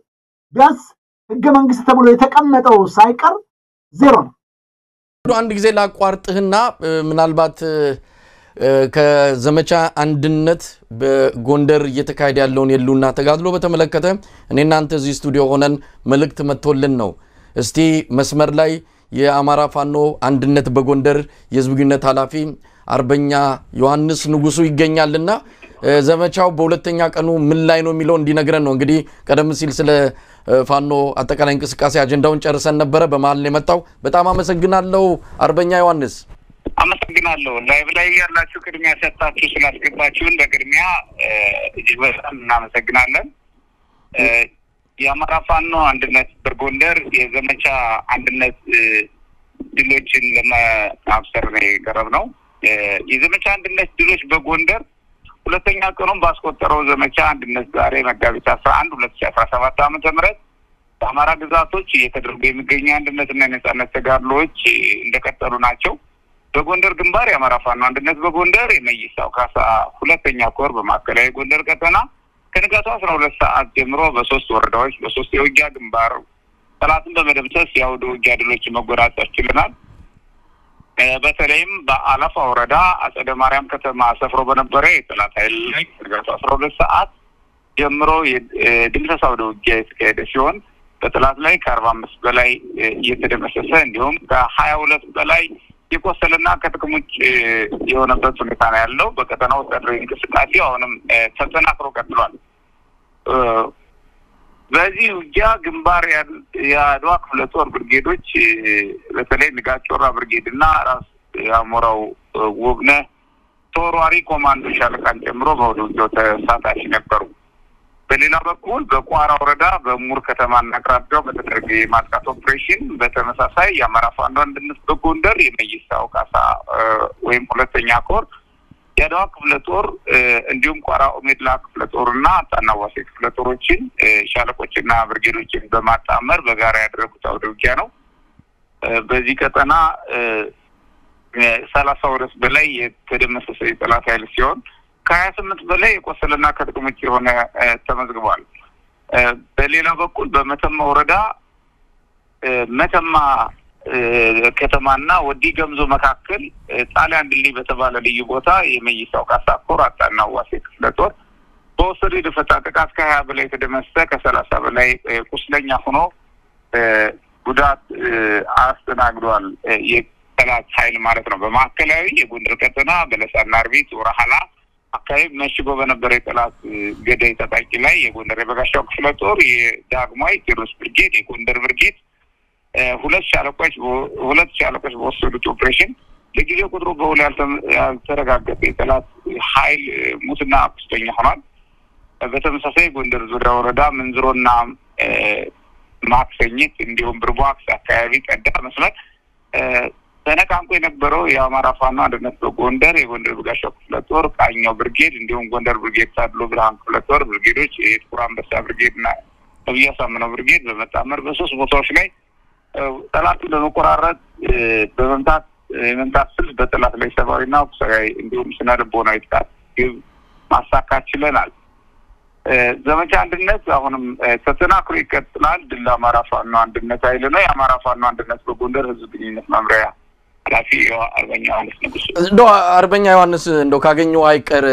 ቢያንስ ህገ መንግስት ተብሎ የተቀመጠው ሳይቀር ዜሮ ነው አንድ ጊዜ ላቋርጥህና ምናልባት ከዘመቻ አንድነት በጎንደር እየተካሄደ ያለውን የሉና ተጋድሎ በተመለከተ እኔና አንተ እዚህ ስቱዲዮ ሆነን መልእክት መጥቶልን ነው እስቲ መስመር ላይ የአማራ ፋኖ አንድነት በጎንደር የህዝብ ግንኙነት ኃላፊ አርበኛ ዮሐንስ ንጉሱ ይገኛልና ዘመቻው በሁለተኛ ቀኑ ምን ላይ ነው የሚለው እንዲነግረን ነው እንግዲህ ቀደም ሲል ስለ ፋኖ አጠቃላይ እንቅስቃሴ አጀንዳውን ጨርሰን ነበር በመሃል ላይ መጣው በጣም አመሰግናለሁ አርበኛ ዮሐንስ አመሰግናለሁ ላይቭ ላይ ያላችሁ ቅድሚያ ሰጣችሁ ስላስገባችሁን በቅድሚያ እጅግ በጣም እናመሰግናለን የአማራ ፋኖ አንድነት በጎንደር የዘመቻ አንድነት ድሎችን ለማብሰር ነው የቀረብነው የዘመቻ አንድነት ድሎች በጎንደር ሁለተኛ ቀኑን ባስቆጠረው ዘመቻ አንድነት ዛሬ መጋቢት 11 2017 ዓ.ም በአማራ ግዛቶች እየተደረጉ የሚገኙ አንድነትና ነጻነት ተጋድሎዎች እንደቀጠሉ ናቸው በጎንደር ግንባር የአማራ ፋኖ አንድነት በጎንደር የመይሳው ካሳ ሁለተኛ ኮር በማከላዊ ጎንደር ቀጠና ከንጋቱ 12 ሰዓት ጀምሮ በሶስት ወረዳዎች በሶስት የውጊያ ግንባር ጠላትን በመደምሰስ ያውዱ ውጊያ ድሎች መጎናጸፍ ችለናል በተለይም በአለፋ ወረዳ አጸደ ማርያም ከተማ ሰፍሮ በነበረ የጠላት ኃይል ላይ ከ 12 ሰዓት ጀምሮ የድምሰሳ ውጊያ የተካሄደ ሲሆን በጠላት ላይ ከ45 በላይ እየተደመሰሰ እንዲሁም ከ22 በላይ የቆሰለና ከጥቅም ውጭ የሆነበት ሁኔታ ነው ያለው። በቀጠናው ወታደራዊ እንቅስቃሴ አሁንም ተጠናክሮ ቀጥሏል። በዚህ ውጊያ ግንባር የአድዋ ክፍለ ጦር ብርጌዶች በተለይ ንጋት ጮራ ብርጌድና ራስ አሞራው ወግነ ተወርዋሪ ኮማንዶ ሻለቃን ጨምሮ በውጊያው ተሳታፊ ነበሩ። በሌላ በኩል በቋራ ወረዳ በሙር ከተማና አቅራቢያው በተደረገ የማጥቃት ኦፕሬሽን በተመሳሳይ የአማራ ፋኖ አንድነት በጎንደር የመይሳው ካሳ ወይም ሁለተኛ ኮር የአድዋ ክፍለ ጦር እንዲሁም ቋራ ኦሜድላ ክፍለ ጦርና ጣናዋሴ ክፍለ ጦሮችን ሻለቆችና ብርጌዶችን በማጣመር በጋራ ያደረጉት አውደ ውጊያ ነው። በዚህ ቀጠና 32 በላይ የተደመሰሰ የጠላት ኃይል ሲሆን ከ28 በላይ የቆሰለና ከጥቅም ውጭ የሆነ ተመዝግቧል። በሌላ በኩል በመተማ ወረዳ መተማ ከተማና ወዲ ገምዞ መካከል ጣሊያን ድልድይ በተባለ ልዩ ቦታ የመይሳው ካሳ ኮር አጣናዋሴ ክፍለ ጦር በወሰዱ የደፈጣ ጥቃት ከ20 በላይ የተደመሰሰ ከ30 በላይ ቁስለኛ ሆኖ ጉዳት አስተናግዷል። የጠላት ኃይል ማለት ነው። በማዕከላዊ የጎንደር ቀጠና በለሳና አርቢት ወራሃላ አካባቢ መሽጎ በነበረ የጠላት ገዳይ ታጣቂ ላይ የጎንደር የበጋሻው ክፍለ ጦር የዳግማዊ ቴዎድሮስ ብርጌድ የጎንደር ብርጌድ ሁለት ሻለቆች በወሰዱት ኦፕሬሽን ለጊዜው ቁጥሩ በውል ያልተረጋገጠ የጠላት ኃይል ሙትና ቁስለኛ ሆኗል። በተመሳሳይ ጎንደር ዙሪያ ወረዳ ምንዝሮና ማክሰኝት እንዲሁም ብርቧክስ አካባቢ ቀዳ መስመር ተነቃንቆ የነበረው የአማራ ፋኖ አንድነት በጎንደር የጎንደር በጋሻው ክፍለ ጦር ቃኛው ብርጌድ እንዲሁም ጎንደር ብርጌድ ታድሎ ብርሃን ክፍለ ጦር ብርጌዶች የጥቁር አንበሳ ብርጌድና ነብያሳምነው ብርጌድ በመጣመር በሶስት ቦታዎች ላይ ጠላትን በመቆራረጥ በመምታት ስልት በጠላት ላይ ሰብአዊና ቁሳዊ እንዲሁም ስነ ልቦናዊ ጥቃት ማሳካት ችለናል። ዘመቻ አንድነት አሁንም ተጠናክሮ ይቀጥላል። ድል አማራ ፋኖ አንድነት ኃይል ነው። የአማራ ፋኖ አንድነት በጎንደር ህዝብ ግንኙነት መምሪያ ኃላፊ አርበኛ ዮሐንስ ንጉስ። አርበኛ ዮሐንስ ካገኘው አይቀር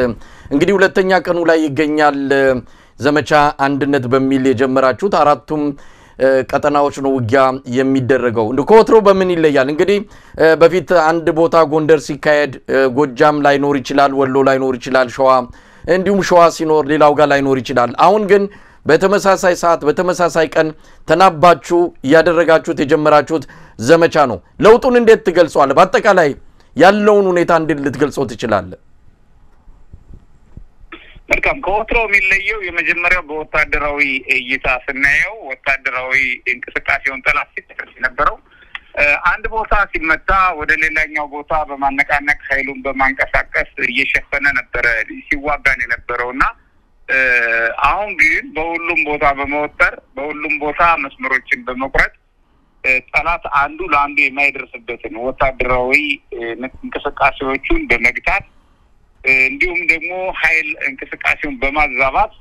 እንግዲህ ሁለተኛ ቀኑ ላይ ይገኛል። ዘመቻ አንድነት በሚል የጀመራችሁት አራቱም ቀጠናዎች ነው ውጊያ የሚደረገው። ከወትሮ በምን ይለያል? እንግዲህ በፊት አንድ ቦታ ጎንደር ሲካሄድ ጎጃም ላይ ኖር ይችላል፣ ወሎ ላይ ኖር ይችላል፣ ሸዋ እንዲሁም ሸዋ ሲኖር ሌላው ጋር ላይ ኖር ይችላል። አሁን ግን በተመሳሳይ ሰዓት በተመሳሳይ ቀን ተናባችሁ ያደረጋችሁት የጀመራችሁት ዘመቻ ነው። ለውጡን እንዴት ትገልጿል? በአጠቃላይ ያለውን ሁኔታ እንዴት ልትገልጸው ትችላለህ? መልካም። ከወትሮ የሚለየው የመጀመሪያው በወታደራዊ እይታ ስናየው ወታደራዊ እንቅስቃሴውን ጠላት ሲተከል ነበረው አንድ ቦታ ሲመታ ወደ ሌላኛው ቦታ በማነቃነቅ ኃይሉን በማንቀሳቀስ እየሸፈነ ነበር ሲዋጋን የነበረውና አሁን ግን በሁሉም ቦታ በመወጠር በሁሉም ቦታ መስመሮችን በመቁረጥ ጠላት አንዱ ለአንዱ የማይደርስበትን ወታደራዊ እንቅስቃሴዎቹን በመግታት እንዲሁም ደግሞ ኃይል እንቅስቃሴውን በማዛባት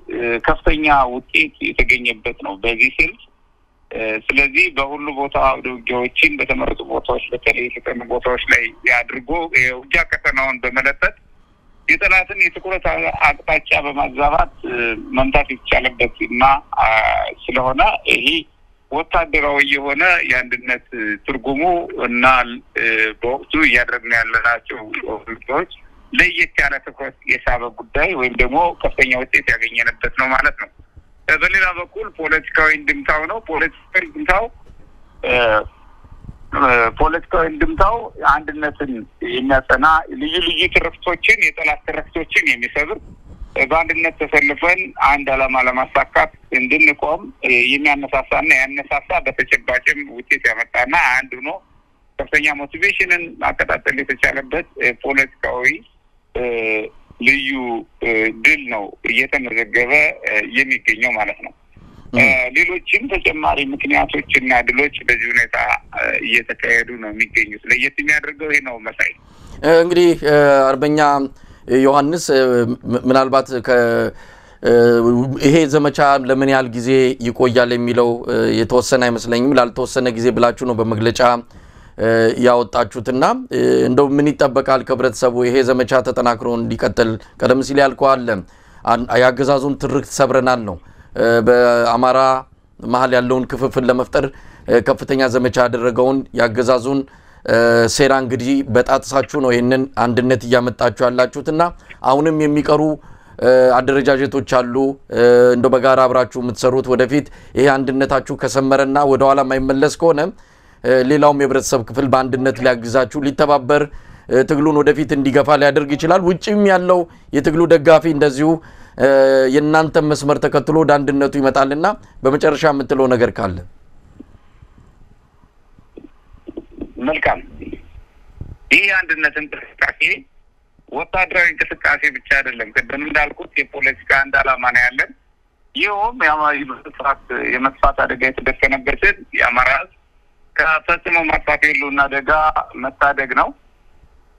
ከፍተኛ ውጤት የተገኘበት ነው በዚህ ስልት። ስለዚህ በሁሉ ቦታ ውጊያዎችን በተመረጡ ቦታዎች በተለይ የተጠኑ ቦታዎች ላይ ያድርጎ የውጊያ ቀጠናውን በመለጠጥ የጠላትን የትኩረት አቅጣጫ በማዛባት መምታት ይቻለበት እና ስለሆነ ይሄ ወታደራዊ የሆነ የአንድነት ትርጉሙ እና በወቅቱ እያደረግን ያለናቸው ውጊያዎች ለየት ያለ ትኩረት የሳበ ጉዳይ ወይም ደግሞ ከፍተኛ ውጤት ያገኘንበት ነው ማለት ነው። በሌላ በኩል ፖለቲካዊ እንድምታው ነው። ፖለቲካዊ እንድምታው አንድነትን የሚያጸና ልዩ ልዩ ትርክቶችን የጠላት ትርክቶችን የሚሰብር በአንድነት ተሰልፈን አንድ ዓላማ ለማሳካት እንድንቆም የሚያነሳሳና ያነሳሳ በተጨባጭም ውጤት ያመጣና አንድ ነው ከፍተኛ ሞቲቬሽንን ማቀጣጠል የተቻለበት ፖለቲካዊ ልዩ ድል ነው እየተመዘገበ የሚገኘው ማለት ነው። ሌሎችም ተጨማሪ ምክንያቶችና ድሎች በዚህ ሁኔታ እየተካሄዱ ነው የሚገኙት። ለየት የሚያደርገው ይሄ ነው መሳይ። እንግዲህ አርበኛ ዮሐንስ ምናልባት ይሄ ዘመቻ ለምን ያህል ጊዜ ይቆያል የሚለው የተወሰነ አይመስለኝም። ላልተወሰነ ጊዜ ብላችሁ ነው በመግለጫ ያወጣችሁትና እንደው ምን ይጠበቃል ከህብረተሰቡ ይሄ ዘመቻ ተጠናክሮ እንዲቀጥል? ቀደም ሲል ያልከው አለ ያገዛዙን ትርክት ሰብረናል ነው በአማራ መሀል ያለውን ክፍፍል ለመፍጠር ከፍተኛ ዘመቻ ያደረገውን ያገዛዙን ሴራ እንግዲህ በጣጥሳችሁ ነው ይሄንን አንድነት ያመጣችሁ ያላችሁትና አሁንም የሚቀሩ አደረጃጀቶች አሉ እንደው በጋራ አብራችሁ የምትሰሩት ወደፊት ይሄ አንድነታችሁ ከሰመረና ወደ ኋላ ማይመለስ ከሆነ ሌላውም የህብረተሰብ ክፍል በአንድነት ሊያግዛችሁ ሊተባበር ትግሉን ወደፊት እንዲገፋ ሊያደርግ ይችላል ውጪም ያለው የትግሉ ደጋፊ እንደዚሁ የናንተ መስመር ተከትሎ ወደ አንድነቱ ይመጣልና በመጨረሻ የምትለው ነገር ካለ መልካም ይህ አንድነት እንቅስቃሴ ወታደራዊ እንቅስቃሴ ብቻ አይደለም ቀደም እንዳልኩት የፖለቲካ አንዳላማ ነው ያለን ይሁን የመስፋት አደጋ የተደቀነበት የአማራ ከፈጽሞ ማጥፋት የለውና አደጋ መታደግ ነው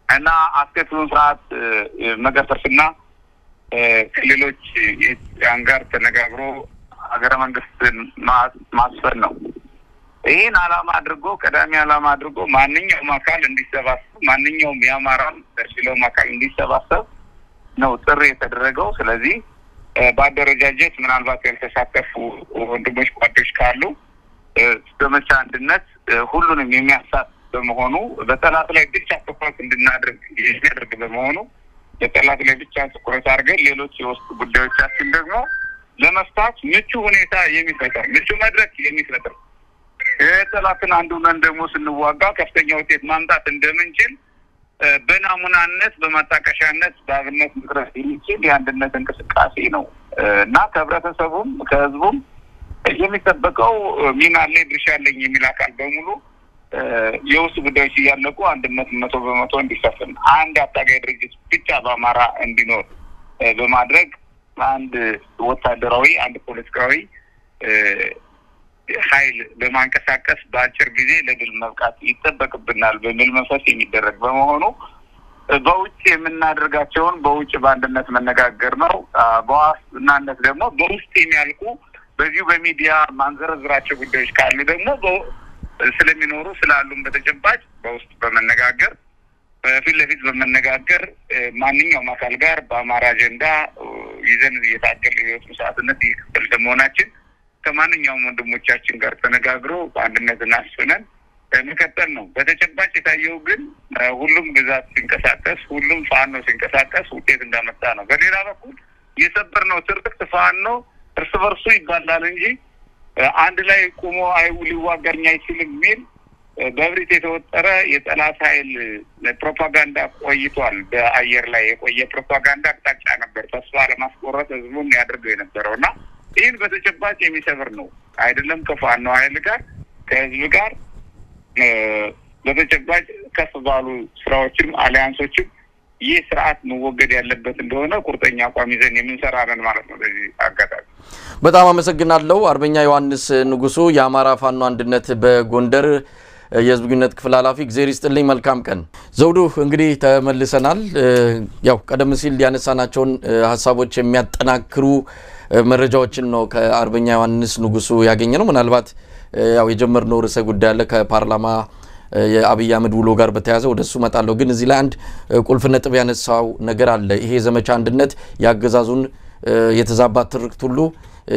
እና አስከፊውን ስርዓት መገርሰስና ከሌሎች የአንጋር ተነጋግሮ ሀገረ መንግስትን ማስፈን ነው ይሄን ዓላማ አድርጎ ቀዳሚ ዓላማ አድርጎ ማንኛውም አካል እንዲሰባሰብ ማንኛውም ያማራም ተሽለው አካል እንዲሰባሰብ ነው ጥሪ የተደረገው ስለዚህ ባደረጃጀት ምናልባት ያልተሳተፉ ወንድሞች ጓዶች ካሉ ዘመቻ አንድነት ሁሉንም የሚያሳትፍ በመሆኑ በጠላት ላይ ብቻ ትኩረት እንድናደርግ የሚያደርግ በመሆኑ በጠላት ላይ ብቻ ትኩረት አድርገን ሌሎች የውስጥ ጉዳዮቻችን ደግሞ ለመፍታት ምቹ ሁኔታ የሚፈጠር ምቹ መድረክ የሚፈጠር ጠላትን አንዱን ደግሞ ስንዋጋ ከፍተኛ ውጤት ማምጣት እንደምንችል በናሙናነት በማጣቀሻነት በአብነት ምክረት የሚችል የአንድነት እንቅስቃሴ ነው እና ከህብረተሰቡም ከህዝቡም የሚጠበቀው ሚና ላይ ድርሻ አለኝ የሚል አካል በሙሉ የውስጥ ጉዳዮች ያለቁ አንድነት 100% እንዲሰፍን አንድ አታጋይ ድርጅት ብቻ በአማራ እንዲኖር በማድረግ አንድ ወታደራዊ አንድ ፖለቲካዊ ኃይል በማንቀሳቀስ በአጭር ጊዜ ለድል መብቃት ይጠበቅብናል በሚል መንፈስ የሚደረግ በመሆኑ በውጭ የምናደርጋቸውን በውጭ በአንድነት መነጋገር ነው በዋስናነት ደግሞ በውስጥ የሚያልቁ በዚሁ በሚዲያ ማንዘረዝራቸው ጉዳዮች ካሉ ደግሞ ስለሚኖሩ ስላሉም በተጨባጭ በውስጥ በመነጋገር በፊት ለፊት በመነጋገር ማንኛውም አካል ጋር በአማራ አጀንዳ ይዘን እየታገል ህይወት መስዋዕትነት ይከፈል ደሞናችን ከማንኛውም ወንድሞቻችን ጋር ተነጋግሮ በአንድነትና አስፈነን መከተል ነው በተጨባጭ የታየው ግን ሁሉም ግዛት ሲንቀሳቀስ ሁሉም ፋኖ ሲንቀሳቀስ ውጤት እንዳመጣ ነው በሌላ በኩል የሰበርነው ትርክት ፋኖ እርስ በርሱ ይባላል እንጂ አንድ ላይ ቆሞ ሊዋጋኝ አይችልም ሚል በብሪት የተወጠረ የጠላት ኃይል ፕሮፓጋንዳ ቆይቷል በአየር ላይ የቆየ ፕሮፓጋንዳ አቅጣጫ ነበር ተስፋ ለማስቆረጥ ህዝቡን ያደርገው የነበረውና ይህን በተጨባጭ የሚሰብር ነው አይደለም ከፋኖ ኃይል ጋር ከህዝብ ጋር በተጨባጭ ከፍ ባሉ ስራዎችም አሊያንሶችም ይህ ስርዓት መወገድ ያለበት እንደሆነ ቁርጠኛ አቋም ይዘን የምንሰራለን ማለት ነው በዚህ አጋጣሚ በጣም አመሰግናለሁ አርበኛ ዮሐንስ ንጉሱ የአማራ ፋኖ አንድነት በጎንደር የህዝብ ግንኙነት ክፍል ኃላፊ እግዚአብሔር ይስጥልኝ መልካም ቀን ዘውዱ እንግዲህ ተመልሰናል ያው ቀደም ሲል ያነሳናቸውን ሐሳቦች የሚያጠናክሩ መረጃዎችን ነው ከአርበኛ ዮሐንስ ንጉሱ ያገኘነው ምናልባት ያው የጀመርነው ርዕሰ ጉዳይ አለ ከፓርላማ የአብይ አህመድ ውሎ ጋር በተያያዘ ወደሱ መጣለው ግን እዚህ ላይ አንድ ቁልፍ ነጥብ ያነሳው ነገር አለ ይሄ ዘመቻ አንድነት ያገዛዙን የተዛባ ትርክት ሁሉ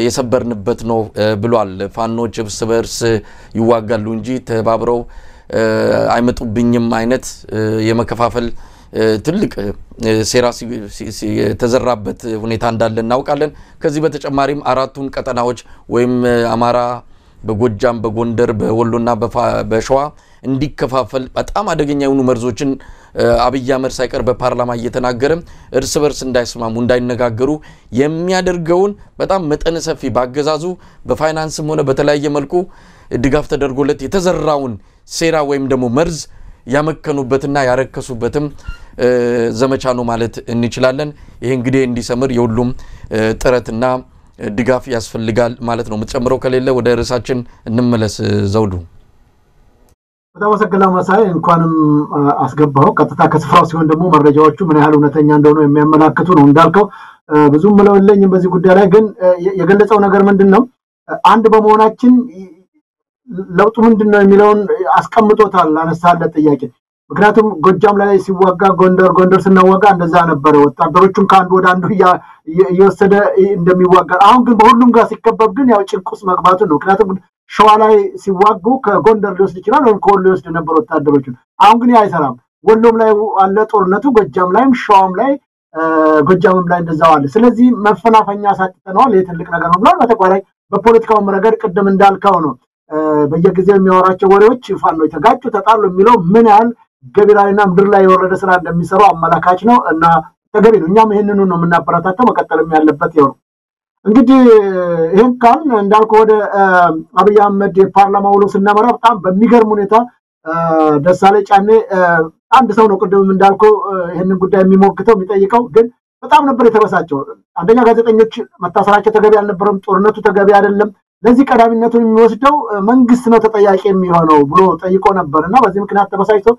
የሰበርንበት ነው ብሏል ፋኖች እርስ በርስ ይዋጋሉ እንጂ ተባብረው አይመጡብኝም አይነት የመከፋፈል ትልቅ ሴራ ተዘራበት ሁኔታ እንዳለ እናውቃለን ከዚህ በተጨማሪም አራቱን ቀጠናዎች ወይም አማራ በጎጃም በጎንደር በወሎና በሸዋ እንዲከፋፈል በጣም አደገኛ የሆኑ መርዞችን አብይ አህመድ ሳይቀር በፓርላማ እየተናገረ እርስ በርስ እንዳይስማሙ እንዳይነጋገሩ የሚያደርገውን በጣም መጠነ ሰፊ ባገዛዙ በፋይናንስም ሆነ በተለያየ መልኩ ድጋፍ ተደርጎለት የተዘራውን ሴራ ወይም ደግሞ መርዝ ያመከኑበትና ያረከሱበትም ዘመቻ ነው ማለት እንችላለን ይሄ እንግዲህ እንዲሰምር የሁሉም ጥረትና ድጋፍ ያስፈልጋል ማለት ነው መጨመረው ከሌለ ወደ ርዕሳችን እንመለስ ዘውዱ በጣም አመሰግናለሁ መሳይ እንኳንም አስገባው ቀጥታ ከስፍራው ሲሆን ደግሞ መረጃዎቹ ምን ያህል እውነተኛ እንደሆነ የሚያመላክቱ ነው እንዳልከው ብዙም ምለውልኝ በዚህ ጉዳይ ላይ ግን የገለጸው ነገር ምንድነው አንድ በመሆናችን ለውጡ ምንድነው የሚለውን አስቀምጦታል አነሳለ ጥያቄ ምክንያቱም ጎጃም ላይ ሲዋጋ ጎንደር ስናዋጋ እንደዛ ነበር ወታደሮቹን ካንዱ ወደ አንዱ እየወሰደ እንደሚዋጋ አሁን ግን በሁሉም ጋር ሲከበብ ግን ያው ጭንቁስ መግባቱ ነው ምክንያቱም ሸዋ ላይ ሲዋጉ ከጎንደር ሊወስድ ይችላል ወይ ከወሎ ሊወስድ ነበር ወታደሮቹን አሁን ግን አይሰራም ወሎም ላይ አለ ጦርነቱ ጎጃም ላይም ሸዋም ላይ ጎጃምም ላይ እንደዛው አለ ስለዚህ መፈናፈኛ ሳጥተናል የትልቅ ነገር ነው ብሏል በተቋራጭ በፖለቲካው መረገድ ቅድም እንዳልከው ነው በየጊዜው የሚያወራቸው ወሬዎች ፋኖ የተጋጩ ተጣሉ የሚለው ምን ያህል ገቢራዊና ምድር ላይ የወረደ ስራ እንደሚሰሩ አመላካች ነው እና ተገቢ ነው እኛም ይሄንኑ ነው የምናበረታተው መቀጠልም ያለበት ይሆን እንግዲህ ይሄን ካል እንዳልከው ወደ አብይ አህመድ የፓርላማ ውሎ ስናመራ በጣም በሚገርም ሁኔታ ደሳለኝ ጫኔ አንድ ሰው ነው ቅድም እንዳልከው ይሄንን ጉዳይ የሚሞክተው የሚጠይቀው ግን በጣም ነበር የተበሳጨው አንደኛ ጋዜጠኞች መታሰራቸው ተገቢ አልነበረም ጦርነቱ ተገቢ አይደለም ለዚህ ቀዳሚነቱን የሚወስደው መንግስት ነው ተጠያቂ የሚሆነው ብሎ ጠይቆ ነበርና በዚህ ምክንያት ተበሳጭቶ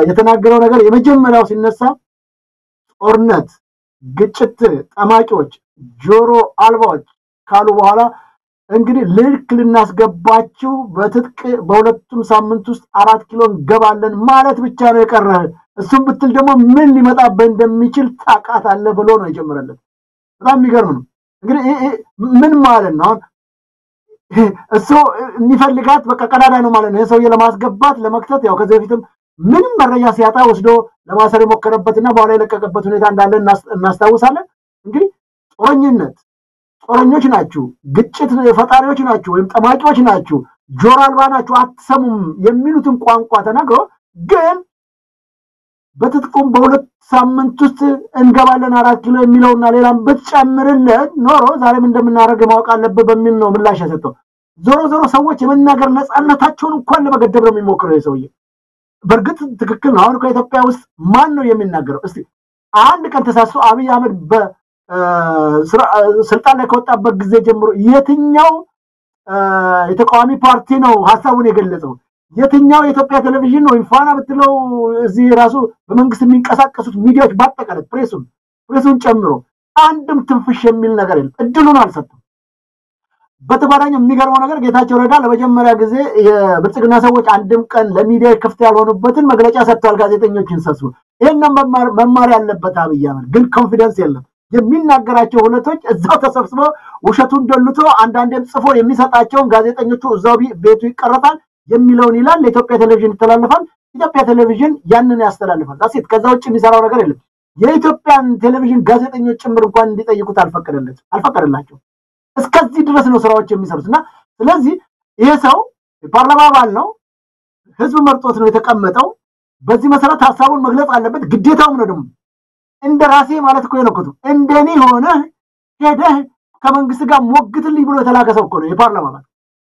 የተናገረው ነገር የመጀመሪያው ሲነሳ ጦርነት ግጭት ጠማቂዎች ጆሮ አልባዎች ካሉ በኋላ እንግዲህ ልክ ልናስገባችሁ በትጥቅ በሁለቱም ሳምንት ውስጥ 4 ኪሎ ገባለን ማለት ብቻ ነው የቀረ እሱም ብትል ደግሞ ምን ሊመጣበት እንደሚችል ታቃት አለ ብሎ ነው የጀመረለት በጣም የሚገርም ነው እንግዲህ ምን ማለት ነው እሱ የሚፈልጋት በቃ ቀዳዳ ነው ማለት ነው ሰውዬ ለማስገባት ለመክተት ያው ከዚህ በፊትም ምንም መረጃ ሲያጣ ወስዶ ለማሰር የሞከረበትና በኋላ የለቀቀበት ሁኔታ እንዳለ እናስታውሳለን እንግዲህ ጦረኞች ናችሁ ግጭት ፈጣሪዎች ናችሁ ወይም ጠማቂዎች ናችሁ ጆሮ አልባ ናችሁ አትሰሙም የሚሉትን ቋንቋ ተናግሮ ግን በትጥቁም በሁለት ሳምንት ውስጥ እንገባለን 4 ኪሎ የሚለውና ሌላም በተጨምርለት ኖሮ ዛሬም እንደምናደርግ ማወቅ አለበት በሚል ነው ምላሽ ያሰጠው ዞሮ ሰዎች የመናገር ነፃነታቸውን እንኳን ለመገደብ ነው የሚሞክረው የሰውዬ በርግጥ ትክክል ነው አሁን ከኢትዮጵያ ውስጥ ማን ነው የሚናገረው እስቲ አንድ ቀን ተሳስቶ አብይ አህመድ በስልጣን ላይ ከወጣበት ጊዜ ጀምሮ የትኛው የተቃዋሚ ፓርቲ ነው ሐሳቡን የገለጸው የትኛው የኢትዮጵያ ቴሌቪዥን ነው ፋና ብትለው እዚህ ራሱ በመንግስት የሚንቀሳቀሱት ሚዲያዎች ባጠቃላይ ፕሬሱን ጨምሮ አንድም ትንፍሽ የሚል ነገር የለም እድሉን አልሰጠም በተጓዳኝ የሚገርመው ነገር ጌታቸው ረዳ ለመጀመሪያ ጊዜ የብልጽግና ሰዎች አንድም ቀን ለሚዲያ ክፍት ያልሆኑበትን መግለጫ ሰጥቷል ጋዜጠኞችን ሰብስቦ ይሄንን መማር ያለበት አብይ አህመድ ግን ኮንፊደንስ የለም የሚናገራቸው ሁለቶች እዛው ተሰብስበው ውሸቱን ደልቶ አንዳንዴም ጽፎ የሚሰጣቸውን ጋዜጠኞቹ እዛው ቤቱ ይቀርጣል የሚለውን ይላል ለኢትዮጵያ ቴሌቪዥን ይተላለፋል ኢትዮጵያ ቴሌቪዥን ያንን ያስተላልፋል ዳሴት ከዛ ውጭ የሚሰራው ነገር የለም የኢትዮጵያን ቴሌቪዥን ጋዜጠኞች ጭምር እንኳን እንዲጠይቁት አልፈቀደላቸው እስከዚህ ድረስ ነው ስራዎች የሚሰሩትና ስለዚህ ይሄ ሰው የፓርላማ አባል ነው ህዝብ መርጦት ነው የተቀመጠው በዚህ መሰረት ሐሳቡን መግለጽ አለበት ግዴታው ነው ደግሞ እንደራሴ ማለት እኮ ነው እንደኔ ሆነ ሄደህ ከመንግስት ጋር ሞግትልኝ ብሎ የተላከሰው እኮ ነው የፓርላማ አባል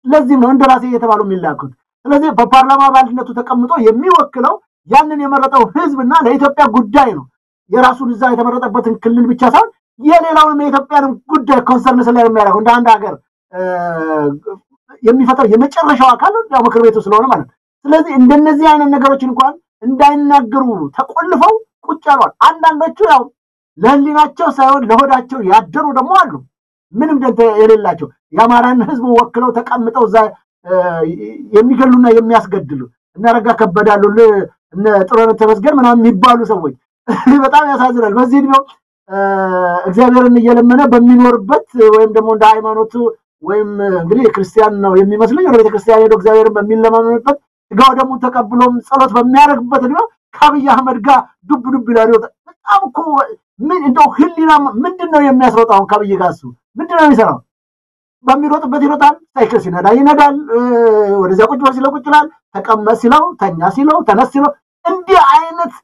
ለዚህ ነው እንደራሴ እየተባሉ የሚላኩት ስለዚህ በፓርላማ አባልነቱ ተቀምጦ የሚወክለው ያንን የመረጠው ህዝብና ለኢትዮጵያ ጉዳይ ነው የራሱን እዛ የተመረጠበትን ክልል ብቻ ሳይሆን የሌላውን የኢትዮጵያን ጉዳይ ኮንሰርን ስለሚያደርገው እንደ አንድ ሀገር የሚፈታው የመጨረሻው አካል ነው ምክር ቤቱ ስለሆነ ማለት ስለዚህ እንደነዚህ አይነት ነገሮች እንኳን እንዳይናገሩ ተቆልፈው ቁጭ ያሏል አንዳንዶቹ ያው ለህሊናቸው ሳይሆን ለሆዳቸው ያደሩ ደግሞ አሉ ምንም ደንተ የሌላቸው ያማራን ህዝብ ወክለው ተቀምጠው እዛ የሚገሉና የሚያስገድሉ እናረጋ ከበዳሉ እነ ጥሩነህ ተመስገን ምናምን የሚባሉ ሰዎች በጣም ያሳዝናል በዚህ ነው እግዚአብሔርን እየለመነ በሚኖርበት ወይም ደግሞ እንደ ሃይማኖቱ ወይም እንግዲህ ክርስቲያን ነው የሚመስለው ወደ ቤተክርስቲያን ሄዶ እግዚአብሔርን በሚለማመንበት ጋው ደግሞ ተቀብሎም ጸሎት በሚያደርግበት ነው ከአብይ አህመድ ጋር ዱብ ይላል በጣም እኮ ምን እንደው ህሊና ምንድነው የሚያስሮጣው ከአብይ ጋር እሱ ምንድነው የሚሰራው በሚሮጥበት ይሮጣል ሳይክል ሲነዳ ይነዳል ወደዛ ቁጭ ይላል ተቀመጥ ሲለው ተኛ ሲለው ተነስ ሲለው እንዲህ አይነት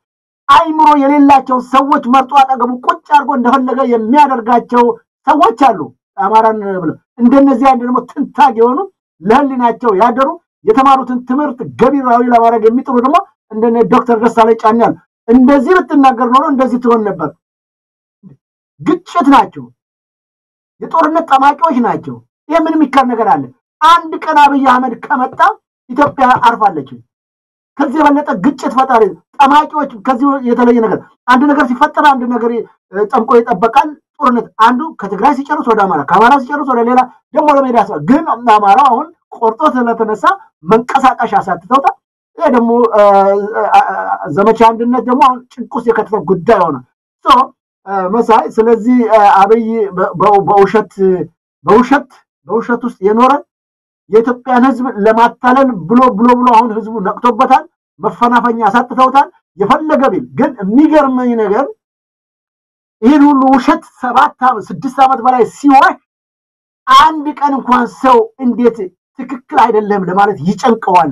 አይምሮ የሌላቸው ሰዎች መርጦ አጠገቡ ቁጭ አድርጎ እንደፈለገ የሚያደርጋቸው ሰዎች አሉ አማራን ብለው እንደነዚህ አንድ ደግሞ ትንታግ የሆኑ ለህሊናቸው ያደሩ የተማሩትን ትምህርት ገቢራዊ ለማድረግ የሚጥሩ ደግሞ እንደነ ዶክተር ደሳለኝ ጫኛል እንደዚህ ብትናገር ኖሮ እንደዚህ ትሆን ነበር ግጭት ናቸው የጦርነት ጠማቂዎች ናቸው ይሄ ምን የሚካር ነገር አለ አንድ ቀን አብይ አህመድ ከመጣ ኢትዮጵያ አርፋለች ከዚህ በለጠ ግጭት ፈጣሪ ጠማቂዎች ከዚህ የተለየ ነገር አንድ ነገር ሲፈጠር አንድ ነገር ጠምቆ ይጠበቃል ጦርነት አንዱ ከትግራይ ሲጨርስ ወደ አማራ ከአማራ ሲጨርስ ወደ ሌላ ደግሞ ለሜዳ ያስባል ግን አማራ አሁን ቆርጦ ስለተነሳ መንቀሳቀሻ አሳትተውታል። ይሄ ደግሞ ዘመቻ አንድነት ደግሞ ጭንቁስ የከተተው ጉዳይ ሆነ መሳይ። ስለዚህ አብይ በውሸት ውስጥ የኖረ የኢትዮጵያን ህዝብ ለማታለል ብሎ አሁን ህዝቡ ነቅቶበታል። መፈናፈኛ አሳጥተውታል። የፈለገ ቢል ግን የሚገርመኝ ነገር ይህን ሁሉ ውሸት 6 ዓመት በላይ ሲዋሽ አንድ ቀን እንኳን ሰው እንዴት ትክክል አይደለም ለማለት ይጨንቀዋል።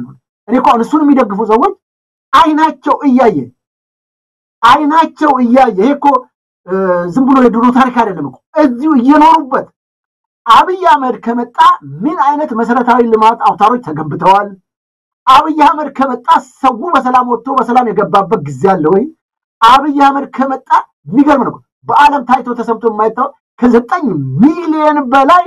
እኔ እኮ እሱን የሚደግፉ ሰዎች አይናቸው እያየ ይሄ እኮ ዝም ብሎ የድሮ ታሪክ አይደለም እኮ እዚሁ እየኖሩበት አብይ አህመድ ከመጣ ምን አይነት መሰረታዊ ልማት አውታሮች ተገንብተዋል? አብይ አህመድ ከመጣ ሰው በሰላም ወጥቶ በሰላም የገባበት ጊዜ አለ ወይ? አብይ አህመድ ከመጣ የሚገርም ነው። በአለም ታይቶ ተሰምቶ የማይታወቅ ከ9 ሚሊዮን በላይ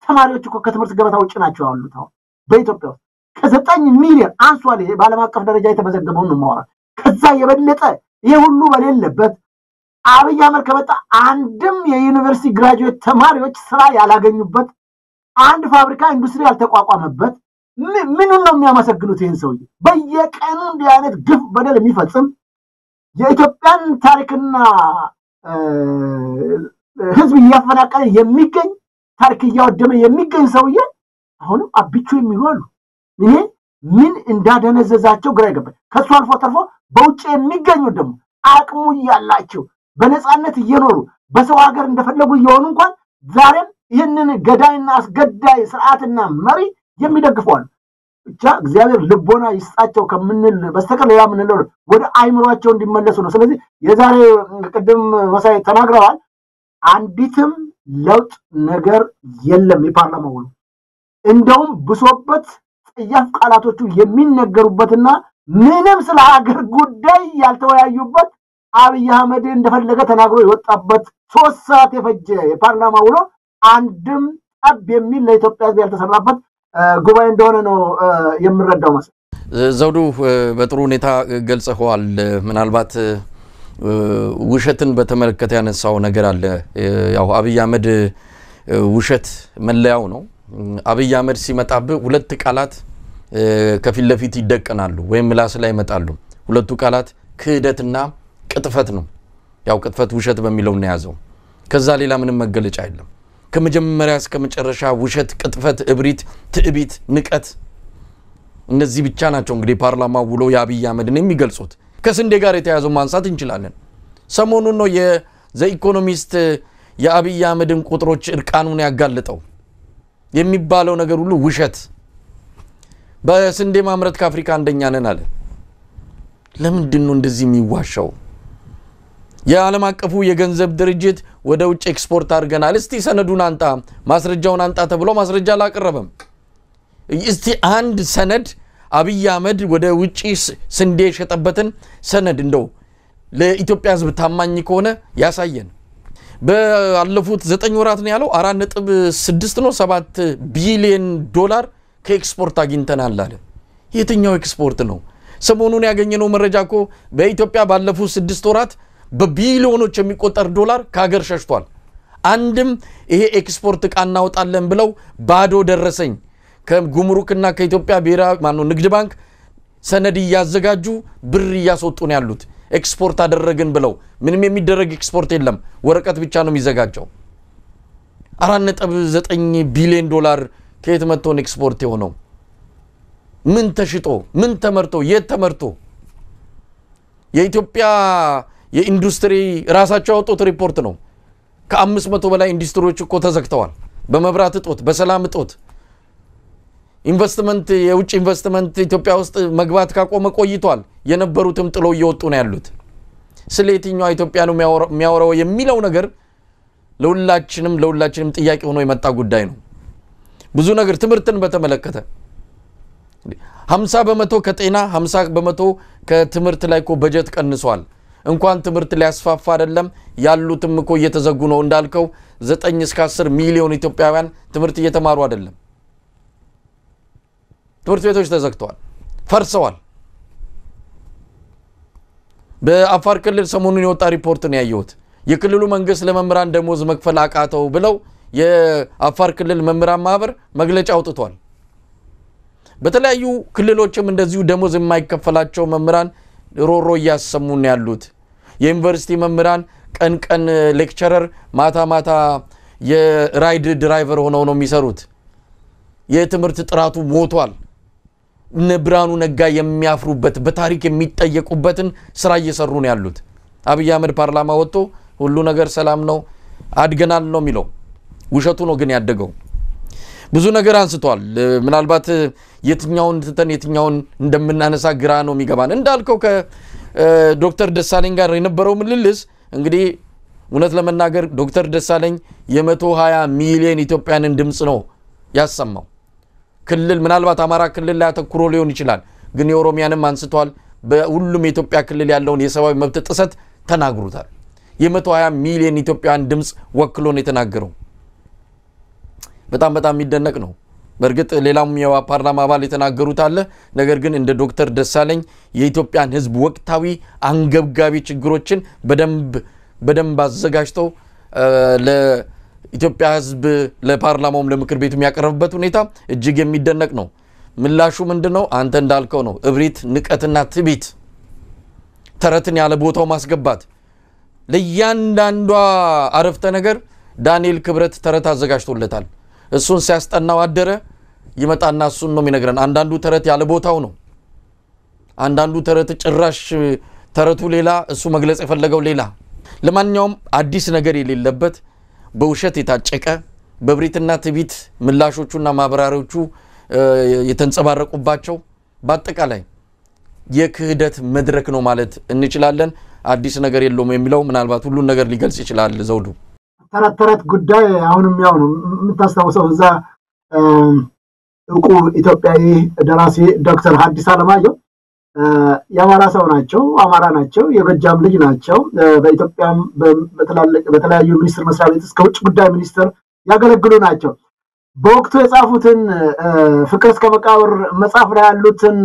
ተማሪዎች እኮ ከትምህርት ገበታ ውጭ ናቸው ያሉት አሁን በኢትዮጵያ ውስጥ ከ9 ሚሊዮን አንሷል። ይሄ በአለም አቀፍ ደረጃ የተመዘገበው ነው ማወራ። ከዛ የበለጠ ይሄ ሁሉ በሌለበት አብይ አህመድ ከመጣ አንድም የዩኒቨርሲቲ ግራጁዌት ተማሪዎች ስራ ያላገኙበት አንድ ፋብሪካ ኢንዱስትሪ ያልተቋቋመበት ምን ነው የሚያመሰግኑት ይሄን ሰውዬ? በየቀኑ እንዲህ አይነት ግፍ በደል የሚፈጽም የኢትዮጵያን ታሪክና ህዝብ እያፈናቀለ የሚገኝ ታሪክ እያወደመ የሚገኝ ሰውዬ አሁንም አብቹ የሚሉ አሉ። ይሄ ምን እንዳደነዘዛቸው ግራ ይገባል። ከሱ አልፎ ተርፎ በውጭ የሚገኙ ደግሞ አቅሙ ያላቸው በነፃነት እየኖሩ በሰው ሀገር እንደፈለጉ እየሆኑ እንኳን ዛሬም ይህንን ገዳይና አስገዳይ ስርዓትና መሪ የሚደግፈዋል። ብቻ እግዚአብሔር ልቦና ይስጣቸው ከምንል በስተቀር ሌላ ምንለው ወደ አይምሮአቸው እንዲመለሱ ነው። ስለዚህ የዛሬ ቅድም መሳይ ተናግረዋል። አንዲትም ለውጥ ነገር የለም የፓርላማው ነው። እንደውም ብሶበት ጽያፍ ቃላቶቹ የሚነገሩበትና ምንም ስለ ሀገር ጉዳይ ያልተወያዩበት አብይ አህመድ እንደፈለገ ተናግሮ የወጣበት 3 ሰዓት የፈጀ የፓርላማ ውሎ አንድም ጠብ የሚል ለኢትዮጵያ ሕዝብ ያልተሰራበት ጉባኤ እንደሆነ ነው የምንረዳው። ማለት ዘውዱ በጥሩ ሁኔታ ገልጸዋል። ምናልባት ውሸትን በተመለከተ ያነሳው ነገር አለ። ያው አብይ አህመድ ውሸት መለያው ነው። አብይ አህመድ ሲመጣብ ሁለት ቃላት ከፊት ለፊት ይደቀናሉ ወይም ምላስ ላይ ይመጣሉ። ሁለቱ ቃላት ክህደትና ቅጥፈት ነው። ያው ቅጥፈት ውሸት በሚለው ነው ያዘው። ከዛ ሌላ ምንም መገለጫ የለም። ከመጀመሪያ እስከ መጨረሻ ውሸት፣ ቅጥፈት፣ እብሪት፣ ትዕቢት፣ ንቀት እነዚህ ብቻ ናቸው እንግዲህ ፓርላማው ውሎ የአብይ አህመድን የሚገልጹት። ከስንዴ ጋር የተያዘው ማንሳት እንችላለን። ሰሞኑን ነው የዘ ኢኮኖሚስት የአብይ አህመድን ቁጥሮች እርቃኑን ያጋለጠው። የሚባለው ነገር ሁሉ ውሸት። በስንዴ ማምረት ከአፍሪካ አንደኛ ነን አለ። ለምንድን ነው እንደዚህ የሚዋሻው? የዓለም አቀፉ የገንዘብ ድርጅት ወደ ውጭ ኤክስፖርት አድርገናል፣ እስቲ ሰነዱን አንጣ፣ ማስረጃውን አንጣ ተብሎ ማስረጃ አላቀረበም። እስቲ አንድ ሰነድ አብይ አህመድ ወደ ውጭ ስንዴ የሸጠበትን ሰነድ እንደው ለኢትዮጵያ ሕዝብ ታማኝ ከሆነ ያሳየን። ባለፉት 9 ወራት ነው ያለው 4.6 ነው 7 ቢሊዮን ዶላር ከኤክስፖርት አግኝተናል አለ። የትኛው ኤክስፖርት ነው? ሰሞኑን ያገኘነው መረጃ እኮ በኢትዮጵያ ባለፉት 6 ወራት በቢሊዮኖች የሚቆጠር ዶላር ከሀገር ሸሽቷል። አንድም ይሄ ኤክስፖርት ዕቃ እናወጣለን ብለው ባዶ ደረሰኝ ከጉምሩክና ከኢትዮጵያ ብሔራዊ ንግድ ባንክ ሰነድ እያዘጋጁ ብር እያስወጡ ነው ያሉት። ኤክስፖርት አደረግን ብለው ምንም የሚደረግ ኤክስፖርት የለም፣ ወረቀት ብቻ ነው የሚዘጋጀው። 4.9 ቢሊዮን ዶላር ከየት መጥቶ ኤክስፖርት የሆነው? ምን ተሽጦ ምን ተመርቶ የት ተመርቶ? የኢትዮጵያ የኢንዱስትሪ ራሳቸው ያወጡት ሪፖርት ነው። ከ500 በላይ ኢንዱስትሪዎች እኮ ተዘግተዋል በመብራት እጦት፣ በሰላም እጦት። ኢንቨስትመንት የውጭ ኢንቨስትመንት ኢትዮጵያ ውስጥ መግባት ካቆመ ቆይቷል። የነበሩትም ጥሎ እየወጡ ነው ያሉት። ስለየትኛው ኢትዮጵያ ነው የሚያወራው የሚለው ነገር ለሁላችንም ጥያቄ ሆኖ የመጣ ጉዳይ ነው። ብዙ ነገር ትምህርትን በተመለከተ 50% ከጤና 50% ከትምህርት ላይ እኮ በጀት ቀንሷል። እንኳን ትምህርት ሊያስፋፋ አይደለም ያሉትም እኮ እየተዘጉ ነው። እንዳልከው 9 እስከ 10 ሚሊዮን ኢትዮጵያውያን ትምህርት እየተማሩ አይደለም። ትምህርት ቤቶች ተዘግተዋል፣ ፈርሰዋል። በአፋር ክልል ሰሞኑን የወጣ ሪፖርት ነው ያየሁት። የክልሉ መንግስት ለመምህራን ደሞዝ መክፈል አቃተው ብለው የአፋር ክልል መምህራን ማህበር መግለጫ አውጥቷል። በተለያዩ ክልሎችም እንደዚሁ ደሞዝ የማይከፈላቸው መምህራን ሮሮ እያሰሙን ያሉት የዩኒቨርሲቲ መምህራን ቀን ሌክቸረር ማታ የራይድ ድራይቨር ሆነው ነው የሚሰሩት የትምህርት ጥራቱ ሞቷል ንብራኑ ነጋ የሚያፍሩበት በታሪክ የሚጠየቁበትን ስራ እየሰሩ ነው ያሉት አብይ አህመድ ፓርላማ ወጥቶ ሁሉ ነገር ሰላም ነው አድገናል ነው የሚለው ውሸቱ ነው ግን ያደገው ብዙ ነገር አንስቷል ምናልባት የትኛውን ተተን የትኛውን እንደምናነሳ ግራ ነው የሚገባን እንዳልከው ከዶክተር ደሳለኝ ጋር የነበረው ምልልስ እንግዲህ እውነት ለመናገር ዶክተር ደሳለኝ የ120 ሚሊዮን ኢትዮጵያንን ድምጽ ነው ያሰማው ክልል ምናልባት አማራ ክልል ላይ ተኩሮ ሊሆን ይችላል ግን የኦሮሚያንም አንስቷል በሁሉም የኢትዮጵያ ክልል ያለውን የሰብአዊ መብት ጥሰት ተናግሩታል የ120 ሚሊዮን ኢትዮጵያን ድምጽ ወክሎ ነው የተናገረው በጣም የሚደነቅ ነው በርግጥ ሌላም የፓርላማ አባል የተናገሩት አለ ነገር ግን እንደ ዶክተር ደሳለኝ የኢትዮጵያን ህዝብ ወቅታዊ አንገብጋቢ ችግሮችን በደንብ አዘጋጅተው ለኢትዮጵያ ህዝብ ለፓርላማውም ለምክር ቤቱ የሚያቀርብበት ሁኔታ እጅግ የሚደነቅ ነው ምላሹ ምንድነው አንተ እንዳልከው ነው እብሪት ንቀትና ትቢት ተረትን ያለ ቦታው ማስገባት ለያንዳንዷ አረፍተ ነገር ዳንኤል ክብረት ተረት አዘጋጅቶለታል እሱን ሲያስጠናው አደረ ይመጣና እሱን ነው የሚነግረን አንዳንዱ ተረት ያለ ቦታው ነው አንዳንዱ ተረት ጭራሽ ተረቱ ሌላ እሱ መግለጽ የፈለገው ሌላ ለማንኛውም አዲስ ነገር የሌለበት በውሸት የታጨቀ በብሪትና ትቢት ምላሾቹና ማብራሪያዎቹ የተንጸባረቁባቸው በአጠቃላይ የክህደት መድረክ ነው ማለት እንችላለን አዲስ ነገር የለውም የሚለው ምናልባት ሁሉ ነገር ሊገልጽ ይችላል ዘውዱ ተረት ጉዳይ አሁንም ያው ነው የምታስተውሰው እዛ እቁ ኢትዮጵያዊ ደራሲ ዶክተር ሐዲስ ዓለማየሁ የአማራ ሰው ናቸው አማራ ናቸው የጎጃም ልጅ ናቸው በኢትዮጵያም በተለያዩ ሚኒስትር መስሪያ ቤት እስከ ውጭ ጉዳይ ሚኒስትር ያገለግሉ ናቸው በወቅቱ የጻፉትን ፍቅር እስከ መቃብር መጽሐፍ ላይ ያሉትን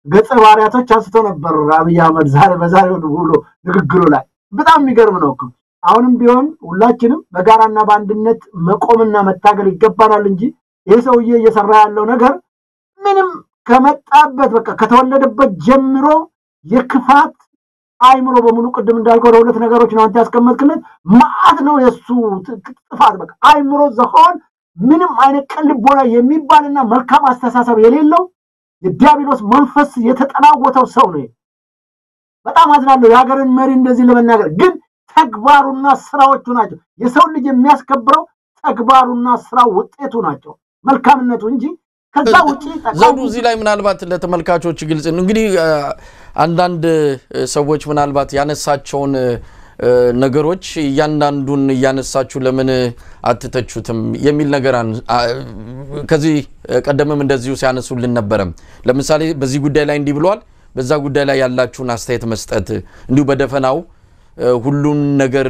ገጸ ባህሪያቶች አንስቶ ነበር አብይ አህመድ በዛሬው ውሎ ንግግሩ ላይ በጣም የሚገርም ነው አሁንም ቢሆን ሁላችንም በጋራና በአንድነት መቆምና መታገል ይገባናል እንጂ ይሄ ሰውዬ እየሰራ ያለው ነገር ምንም ከመጣበት በቃ ከተወለደበት ጀምሮ የክፋት አይምሮ በሙሉ ቅድም እንዳልከው ሁለት ነገሮች ነው አንተ ያስቀመጥክለት ማአት ነው የሱ ጥፋት በቃ አይምሮ ዘሆን ምንም አይነት ቀልቦና የሚባልና መልካም አስተሳሰብ የሌለው የዲያብሎስ መንፈስ የተጠናወተው ሰው ነው በጣም አዝናለሁ የሀገርን መሪ እንደዚህ ለመናገር ግን ተግባሩና ስራዎቹ ናቸው የሰው ልጅ የሚያስከብረው ተግባሩና ስራው ውጤቱ ናቸው መልካምነቱ እንጂ ከዛ ውጪ ዘውዱ እዚህ ላይ ምናልባት ለተመልካቾች ግልጽ ነው እንግዲህ አንዳንድ ሰዎች ምናልባት ያነሳቸውን ነገሮች ያንዳንዱን ያነሳችሁ ለምን አትተቹትም የሚል ነገር ከዚህ ቀደምም እንደዚሁ ሲያነሱልን ነበር ለምሳሌ በዚህ ጉዳይ ላይ እንዲህ ብለዋል በዛ ጉዳይ ላይ ያላችሁን አስተያየት መስጠት እንዲሁ በደፈናው ሁሉን ነገር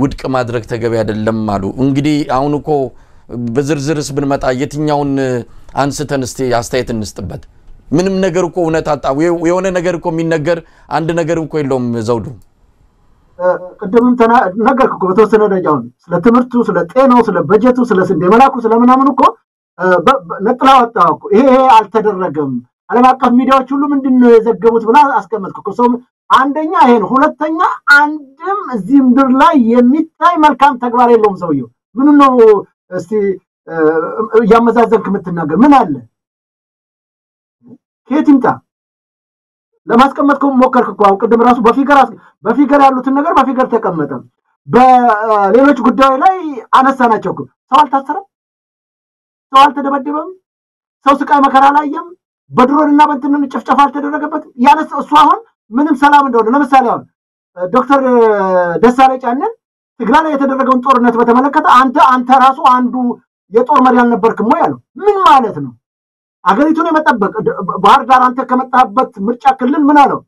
ውድቅ ማድረግ ተገቢ አይደለም አሉ እንግዲህ አሁን እኮ በዝርዝርስ ብንመጣ የትኛውን አንስተን እስቲ አስተያየት እንስጥበት ምንም ነገር እኮ እውነት አጣው የሆነ ነገር እኮ የሚነገር አንድ ነገር እኮ የለውም ዘውዱ ቅድምም ነገርኩ እኮ በተወሰነ ደረጃው ስለ ትምህርቱ ስለ ጤናው ስለ በጀቱ ስለ ስንዴ መላኩ ስለምናምን እኮ ነጥላ ወጣው እኮ ይሄ አልተደረገም ዓለም አቀፍ ሚዲያዎች ሁሉ ምንድነው የዘገቡት ብላ አስቀመጥኩ እኮ ሰው አንደኛ ይሄ ነው ሁለተኛ አንድም እዚህ ምድር ላይ የሚታይ መልካም ተግባር የለውም ሰውየው ምን ነው እስቲ ያመዛዘንክ የምትናገር ምን አለ ከየትምጣ ለማስቀመጥከው ሞከርክ እኮ ቅድም ራሱ በፊገር ያሉትን ነገር በፊገር ተቀመጠ በሌሎች ጉዳዮች ላይ አነሳናቸው እኮ ሰው አልታሰረም ሰው አልተደበደበም ሰው ስቃይ መከራ ላይም በድሮንና በእንትን ጭፍጨፋ አልተደረገበት ያነሳ እሱ አሁን ምንም ሰላም እንደሆነ ለምሳሌ አሁን ዶክተር ደሳለኝ ጫነን ትግራይ ላይ የተደረገውን ጦርነት በተመለከተ አንተ ራሱ አንዱ የጦር መሪ አልነበርክም ወይ ያለው ምን ማለት ነው አገሪቱን የመጠበቅ ባህር ዳር አንተ ከመጣበት ምርጫ ክልል ምን አለው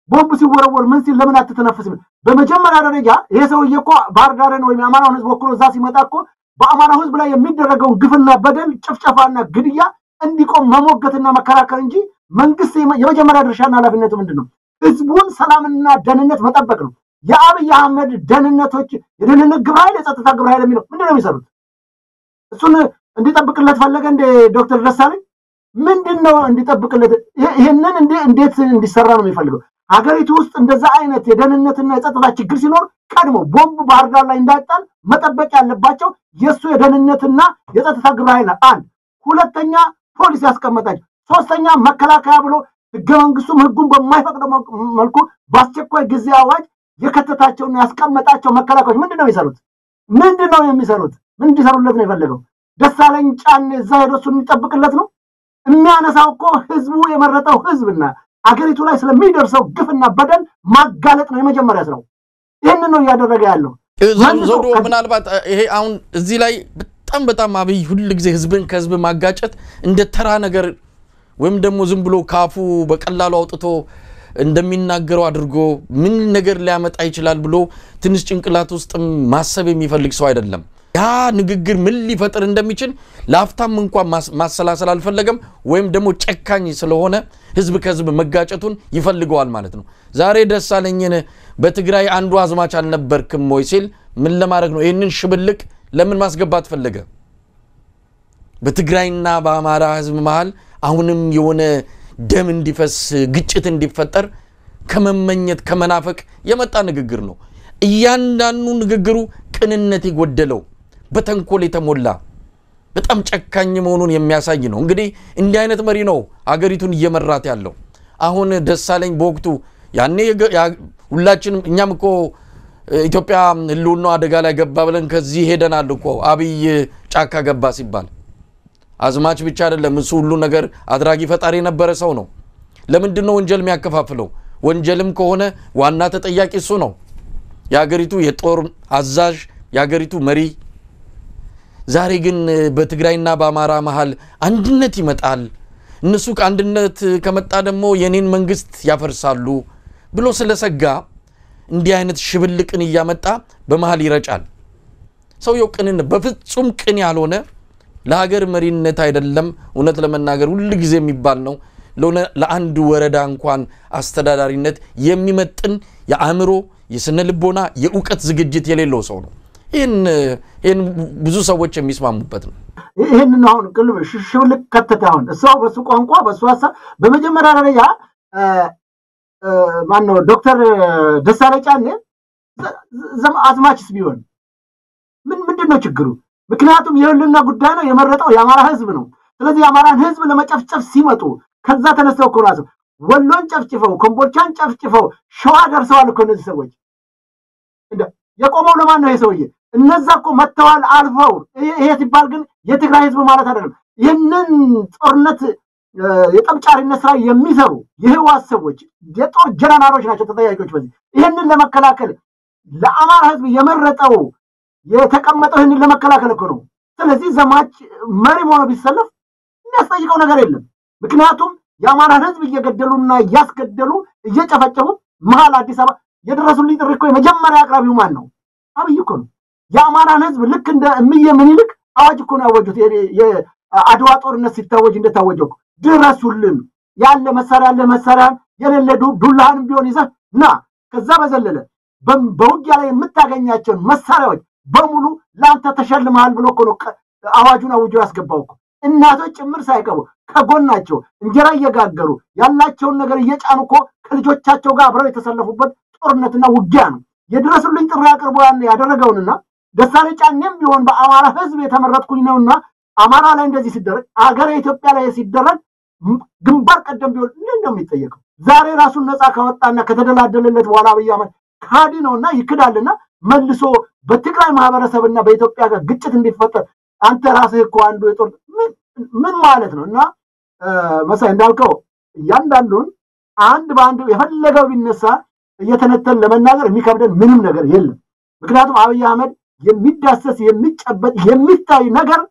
ቦምብ ሲወረወር ምን ሲል ለምን አትተነፍስም በመጀመሪያ ደረጃ ይሄ ሰውዬ እኮ ባህር ዳርን ወይ አማራውን ህዝብ ወክሎ እዛ ሲመጣ እኮ በአማራው ህዝብ ላይ የሚደረገውን ግፍና በደል ጭፍጨፋና ግድያ እንዲቆም መሞገትና መከራከር እንጂ መንግስት የመጀመሪያ ድርሻና ኃላፊነቱ ምንድነው ህዝቡን ሰላምና ደህንነት መጠበቅ ነው የአብይ አህመድ ደህንነቶች የደህንነት ግብረ ኃይል የጸጥታ ግብረ ኃይል የሚለው ምንድነው የሚሰሩት እሱን እንዲጠብቅለት ፈለገ እንደ ዶክተር ደሳለኝ ምንድነው እንዲጠብቅለት ይሄንን እንዴት እንዲሰራ ነው የሚፈልገው ሀገሪቱ ውስጥ እንደዛ አይነት የደህንነትና የጸጥታ ችግር ሲኖር ቀድሞ ቦምብ ባህር ዳር ላይ እንዳይጣል መጠበቅ ያለባቸው የሱ የደህንነትና የጸጥታ ግብረ ኃይል አንድ ሁለተኛ ፖሊስ ያስቀመጣቸው ሶስተኛ መከላከያ ብሎ ህገ መንግስቱም ህጉን በማይፈቅደው መልኩ በአስቸኳይ ጊዜ አዋጅ የከተታቸውና ያስቀመጣቸው መከላከያዎች ምንድነው የሚሰሩት ምን እንዲሰሩለት ነው የፈለገው ደሳለኝ ጫኔ እዛ ሄዶ እሱን የሚጠብቅለት ነው የሚያነሳው እኮ ህዝቡ የመረጠው ህዝብና አገሪቱ ላይ ስለሚደርሰው ግፍና በደል ማጋለጥ ነው የመጀመሪያ ስራው ይሄንን ነው ያደረገ ያለው ዘውዱ ምናልባት ይሄ አሁን እዚህ ላይ በጣም አብይ ሁሉ ጊዜ ህዝብን ከህዝብ ማጋጨት እንደ ተራ ነገር ወይም ደግሞ ዝም ብሎ ካፉ በቀላሉ አውጥቶ እንደሚናገረው አድርጎ ምን ነገር ሊያመጣ ይችላል ብሎ ትንሽ ጭንቅላት ውስጥ ማሰብ የሚፈልግ ሰው አይደለም ያ ንግግር ምን ሊፈጥር እንደሚችል ላፍታም እንኳን ማሰላሰል አልፈለገም ወይም ደግሞ ጨካኝ ስለሆነ ህዝብ ከህዝብ መጋጨቱን ይፈልገዋል ማለት ነው ዛሬ ደሳለኝን በትግራይ አንዱ አዝማች አልነበርክም ወይ ሲል ምን ለማድረግ ነው ይሄንን ሽብልቅ ለምን ማስገባት ፈለገ በትግራይና በአማራ ህዝብ መሃል አሁንም የሆነ ደም እንዲፈስ ግጭት እንዲፈጠር ከመመኘት ከመናፈቅ የመጣ ንግግር ነው እያንዳንዱ ንግግሩ ቅንነት ይጎደለው በተንኮል የተሞላ በጣም ጨካኝ መሆኑን የሚያሳይ ነው እንግዲህ እንዲህ አይነት መሪ ነው አገሪቱን እየመራት ያለው አሁን ደሳለኝ በወቅቱ ያኔ ሁላችንም እኛም እኮ ኢትዮጵያ ህልውና አደጋ ላይ ገባ ብለን ከዚህ ሄደናል እኮ አብይ ጫካ ገባ ሲባል አዝማች ብቻ አይደለም እሱ ሁሉ ነገር አድራጊ ፈጣሪ የነበረ ሰው ነው ለምንድነው ወንጀል የሚያከፋፍለው ወንጀልም ከሆነ ዋና ተጠያቂ እሱ ነው ያገሪቱ የጦር አዛዥ ያገሪቱ መሪ ዛሬ ግን በትግራይና በአማራ መሃል አንድነት ይመጣል እነሱ ከአንድነት ከመጣ ደግሞ የኔን መንግስት ያፈርሳሉ ብሎ ስለሰጋ እንዲህ አይነት ሽብልቅን ያመጣ በመሃል ይረጫል ሰውየው ቅንን በፍጹም ቅን ያልሆነ ለሀገር መሪነት አይደለም እውነት ለመናገር ሁሉ ጊዜ የሚባል ነው ለአንድ ወረዳ እንኳን አስተዳዳሪነት የሚመጥን የአእምሮ የስነ ልቦና የኡቀት ዝግጅት የሌለው ሰው ነው ይሄን ብዙ ሰዎች የሚስማሙበት ነው ይሄንን አሁን ቅልብ ሽብልቅ ከተታውን እሷው በሱ ቋንቋ በሱ ሐሳብ በመጀመሪያ ደረጃ ማነው ዶክተር ደሳለኝ ጫኔ አዝማችስ ቢሆን ምንድነው ችግሩ ምክንያቱም የህልውና ጉዳይ ነው የመረጠው የአማራ ህዝብ ነው ስለዚህ የአማራን ህዝብ ለመጨፍጨፍ ሲመጡ ከዛ ተነስተው ኮራሱ ወሎን ጨፍጭፈው ኮምቦልቻን ጨፍጭፈው ሸዋ ደርሰዋል እኮ እነዚህ ሰዎች የቆመው ለማን ነው የሰውዬ እነዛ እኮ መተዋል አልፈው ይሄ ሲባል ግን የትግራይ ህዝብ ማለት አይደለም ይሄንን ጦርነት የጠብጫሪነት ስራ የሚሰሩ የህዋስ ሰዎች የጦር ጀነራሎች ናቸው ተጠያቂዎች በዚህ ይሄንን ለመከላከል ለአማራ ህዝብ የመረጠው የተቀመጠው ይሄንን ለመከላከል እኮ ነው ስለዚህ ዘማች መሪ ሆኖ ቢሰለፍ የሚያስጠይቀው ነገር የለም ምክንያቱም የአማራ ህዝብ እየገደሉና ያስገደሉ እየጨፈጨፉ መሃል አዲስ አበባ የደረሱልኝ ጥሪ እኮ የመጀመሪያ አቅራቢው ማን ነው አብይ እኮ ነው የአማራ ህዝብ ልክ እንደ እምዬ ምኒልክ አዋጅ እኮ ነው ያወጁት የአድዋ ጦርነት ሲታወጅ እንደታወጀው ድረሱልን ያለ መሳሪያ የሌለ ዱላህንም ቢሆን ይዘህ ና ከዛ በዘለለ በውጊያ ላይ የምታገኛቸው መሳሪያዎች በሙሉ ላንተ ተሸልመሃል ብሎ እኮ ነው አዋጁን አውጆ ያስገባው እኮ እናቶች ጭምር ሳይቀሩ ከጎናቸው እንጀራ እየጋገሩ ያላቸውን ነገር እየጫኑ እኮ ከልጆቻቸው ጋር አብረው የተሰለፉበት ጦርነትና ውጊያ ነው የድረሱልኝ ጥሪ አቅርቦ ያደረገውንና ደሳለኝ ጫኔም ቢሆን በአማራ ህዝብ የተመረጥኩኝ ነውና አማራ ላይ እንደዚህ ሲደረግ አገር ኢትዮጵያ ላይ ሲደረግ ግንባር ቀደም ቢሆን ምንድነው የሚጠየቀው ዛሬ ራሱን ነፃ ካወጣና ከተደላደለለት በኋላ አብይ አህመድ ካዲ ነውና ይክዳልና መልሶ በትግራይ ማህበረሰብና በኢትዮጵያ ጋር ግጭት እንዲፈጠር አንተ ራስህ እኮ አንዱ የጦር ምን ማለት ነውና መሳይ እንዳልከው ያንዳንዱን አንድ ባንድ የፈለገው ቢነሳ እየተነተን ለመናገር የሚከብደን ምንም ነገር የለም ምክንያቱም አብይ አህመድ የሚዳሰስ የሚጨበጥ የሚታይ ነገር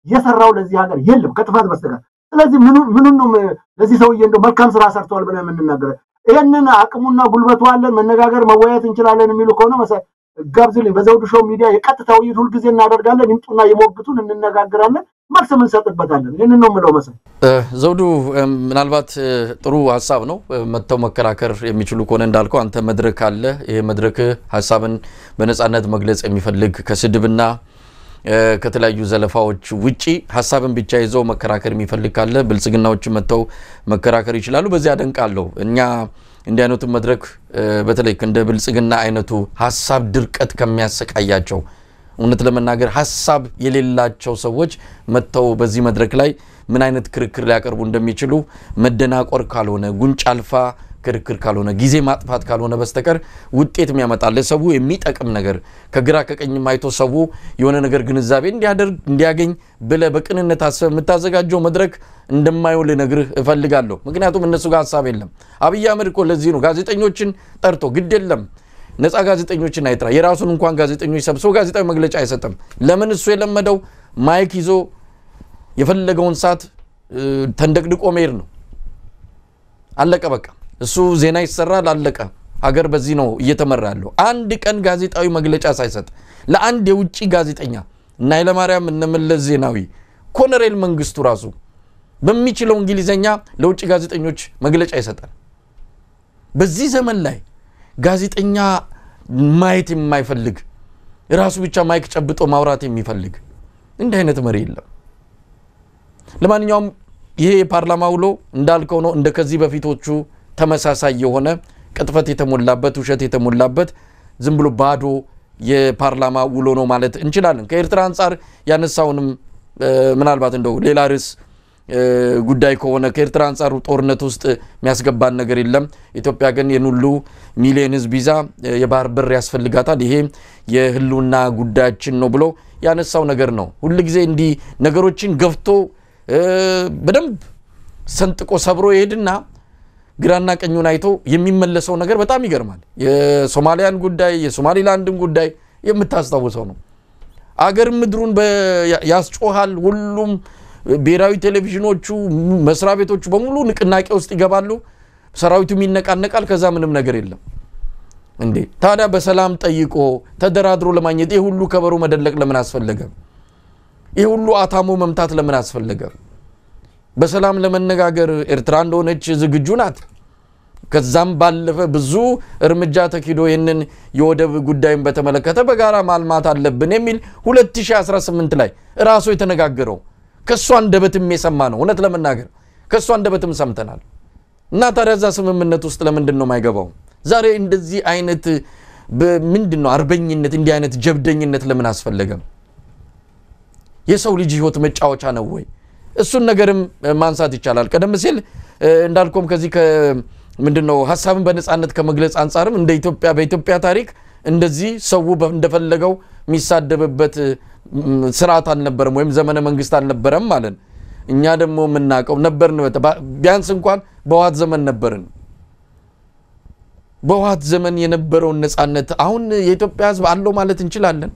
የሰራው ለዚህ ሀገር የለም ከጥፋት በስተቀር ስለዚህ ምኑን ነው ለዚህ ሰውዬ እንደው መልካም ስራ ሰርቷል ብለን የምንናገረው ይሄንን አቅሙና ጉልበቱ አለን መነጋገር መወያየት እንችላለን የሚሉ ከሆነ መሳይ ጋብዝልኝ በዘውዱ ሾው ሚዲያ የቀጥታው ሁሉ ጊዜ እናደርጋለን ይምጡና ይሞግቱን እንነጋገራለን መልስ እንሰጥበታለን ይሄንን ነው የምለው መሳይ ዘውዱ ምናልባት ጥሩ ሐሳብ ነው መተው መከራከር የሚችሉ ከሆነ እንዳልከው አንተ መድረክ አለ ይሄ መድረክ ሐሳብን በነጻነት መግለጽ የሚፈልግ ከስድብና ከተለያዩ ዘለፋዎች ውጪ ሐሳብን ብቻ ይዘው መከራከር የሚፈልግ ካለ ብልጽግናዎች መተው መከራከር ይችላሉ በዚያ ደንቃለሁ እኛ እንደ አይነቱ መድረክ በተለይ እንደ ብልጽግና አይነቱ ሐሳብ ድርቀት ከሚያሰቃያቸው እውነት ለመናገር ሐሳብ የሌላቸው ሰዎች መተው በዚህ መድረክ ላይ ምን አይነት ክርክር ሊያቀርቡ እንደሚችሉ መደናቆር ካልሆነ ጉንጭ አልፋ ክርክር ካልሆነ ጊዜ ማጥፋት ካልሆነ በስተቀር ውጤት የሚያመጣል ለሰው የሚጠቅም ነገር ከግራ ከቀኝ ማይቶ ሰው የሆነ ነገር ግንዛቤ እንዲያገኝ ብለ በቅንነት አሰብ መታዘጋጀው መድረክ እንደማይውል ነግርህ እፈልጋለሁ ምክንያቱም እነሱ ጋር ሐሳብ የለም አብይ አህመድ እኮ ለዚህ ነው ጋዜጠኞችን ጠርቶ ግድ የለም ነፃ ጋዜጠኞችን አይጥራ የራሱን እንኳን ጋዜጠኞች ሰብስቦ ጋዜጣዊ መግለጫ አይሰጥም ለምን እሱ የለመደው ማይክ ይዞ የፈለገውን ሰዓት ተንደቅድቆ መሄድ ነው አለቀ በቃ እሱ ዜና ይሰራል አለቀ ሀገር በዚህ ነው እየተመራ ያለው አንድ ቀን ጋዜጣዊ መግለጫ ሳይሰጥ ለአንድ የውጪ ጋዜጠኛ እና ኃይለማርያም እነመለስ ዜናዊ ኮሎኔል መንግስቱ ራሱ በሚችለው እንግሊዘኛ ለውጪ ጋዜጠኞች መግለጫ ይሰጣል በዚህ ዘመን ላይ ጋዜጠኛ ማየት የማይፈልግ ራሱ ብቻ ማይክ ጨብጦ ማውራት የሚፈልግ እንደ አይነት መሪ የለም ለማንኛውም ይሄ የፓርላማ ውሎ እንዳልከው ነው እንደ ከዚህ በፊቶቹ ተመሳሳይ የሆነ ቅጥፈት የተሞላበት ውሸት የተሞላበት ዝም ብሎ ባዶ የፓርላማ ውሎ ነው ማለት እንችላለን ከኤርትራ አንፃር ያነሳውንም ምናልባት እንደው ሌላ ርዕስ ጉዳይ ከሆነ ከኤርትራ አንፃር ጦርነት ውስጥ የሚያስገባን ነገር የለም ኢትዮጵያ ግን የኑሉ ሚሊዮን ህዝብ ይዛ የባህር በር ያስፈልጋታል ይሄ የህልውና ጉዳያችን ነው ብሎ ያነሳው ነገር ነው ሁሉ ጊዜ እንዲ ነገሮችን ገፍቶ በደንብ ሰንጥቆ ሰብሮ ይሄድና ግራና ቀኙን አይቶ የሚመለሰው ነገር በጣም ይገርማል የሶማሊያን ጉዳይ የሶማሊላንድን ጉዳይ የምታስተዋውሰው ነው አገር ምድሩን ያስጮሃል ሁሉም ብሔራዊ ቴሌቪዥኖቹ መስሪያ ቤቶቹ በሙሉ ንቅናቄ ውስጥ ይገባሉ ሰራዊቱ የሚነቃነቃል ከዛ ምንም ነገር የለም እንዴ ታዲያ በሰላም ጠይቆ ተደራድሮ ለማግኘት ይሄ ሁሉ ከበሩ መደለቅ ለምን አስፈልገ ይሄ ሁሉ አታሞ መምታት ለምን አስፈልገ በሰላም ለመነጋገር ኤርትራ እንደሆነች ዝግጁ ናት ከዛም ባለፈ ብዙ እርምጃ ተኪዶ ይሄንን የወደብ ጉዳይን በተመለከተ በጋራ ማልማት አለብን የሚል 2018 ላይ ራሱ የተነጋገረው ከሷ እንደበትም የሰማ ነው እውነት ለመናገር ከሷ እንደበትም ሰምተናል እና ታዲያዛ ስምምነት ውስጥ ለምንድን ነው ማይገባው ዛሬ እንደዚህ አይነት ምንድነው አርበኝነት እንዲህ አይነት ጀብደኝነት ለምን አስፈልገ የሰው ልጅ ህይወት መጫወቻ ነው ወይ እሱን ነገርም ማንሳት ይቻላል ቀደም ሲል እንዳልኩም ከዚህ ምንድነው ሐሳብን በነጻነት ከመግለጽ አንፃርም እንደ ኢትዮጵያ በኢትዮጵያ ታሪክ እንደዚህ ሰው እንደፈለገው የሚሳደብበት ስርዓት አልነበረም ወይም ዘመነ መንግስት አልነበረም ማለት እኛ ደግሞ ምናቀው ነበርን ቢያንስ እንኳን በዋት ዘመን ነበርን በዋት ዘመን የነበረው ነጻነት አሁን የኢትዮጵያ ህዝብ አለው ማለት እንችላለን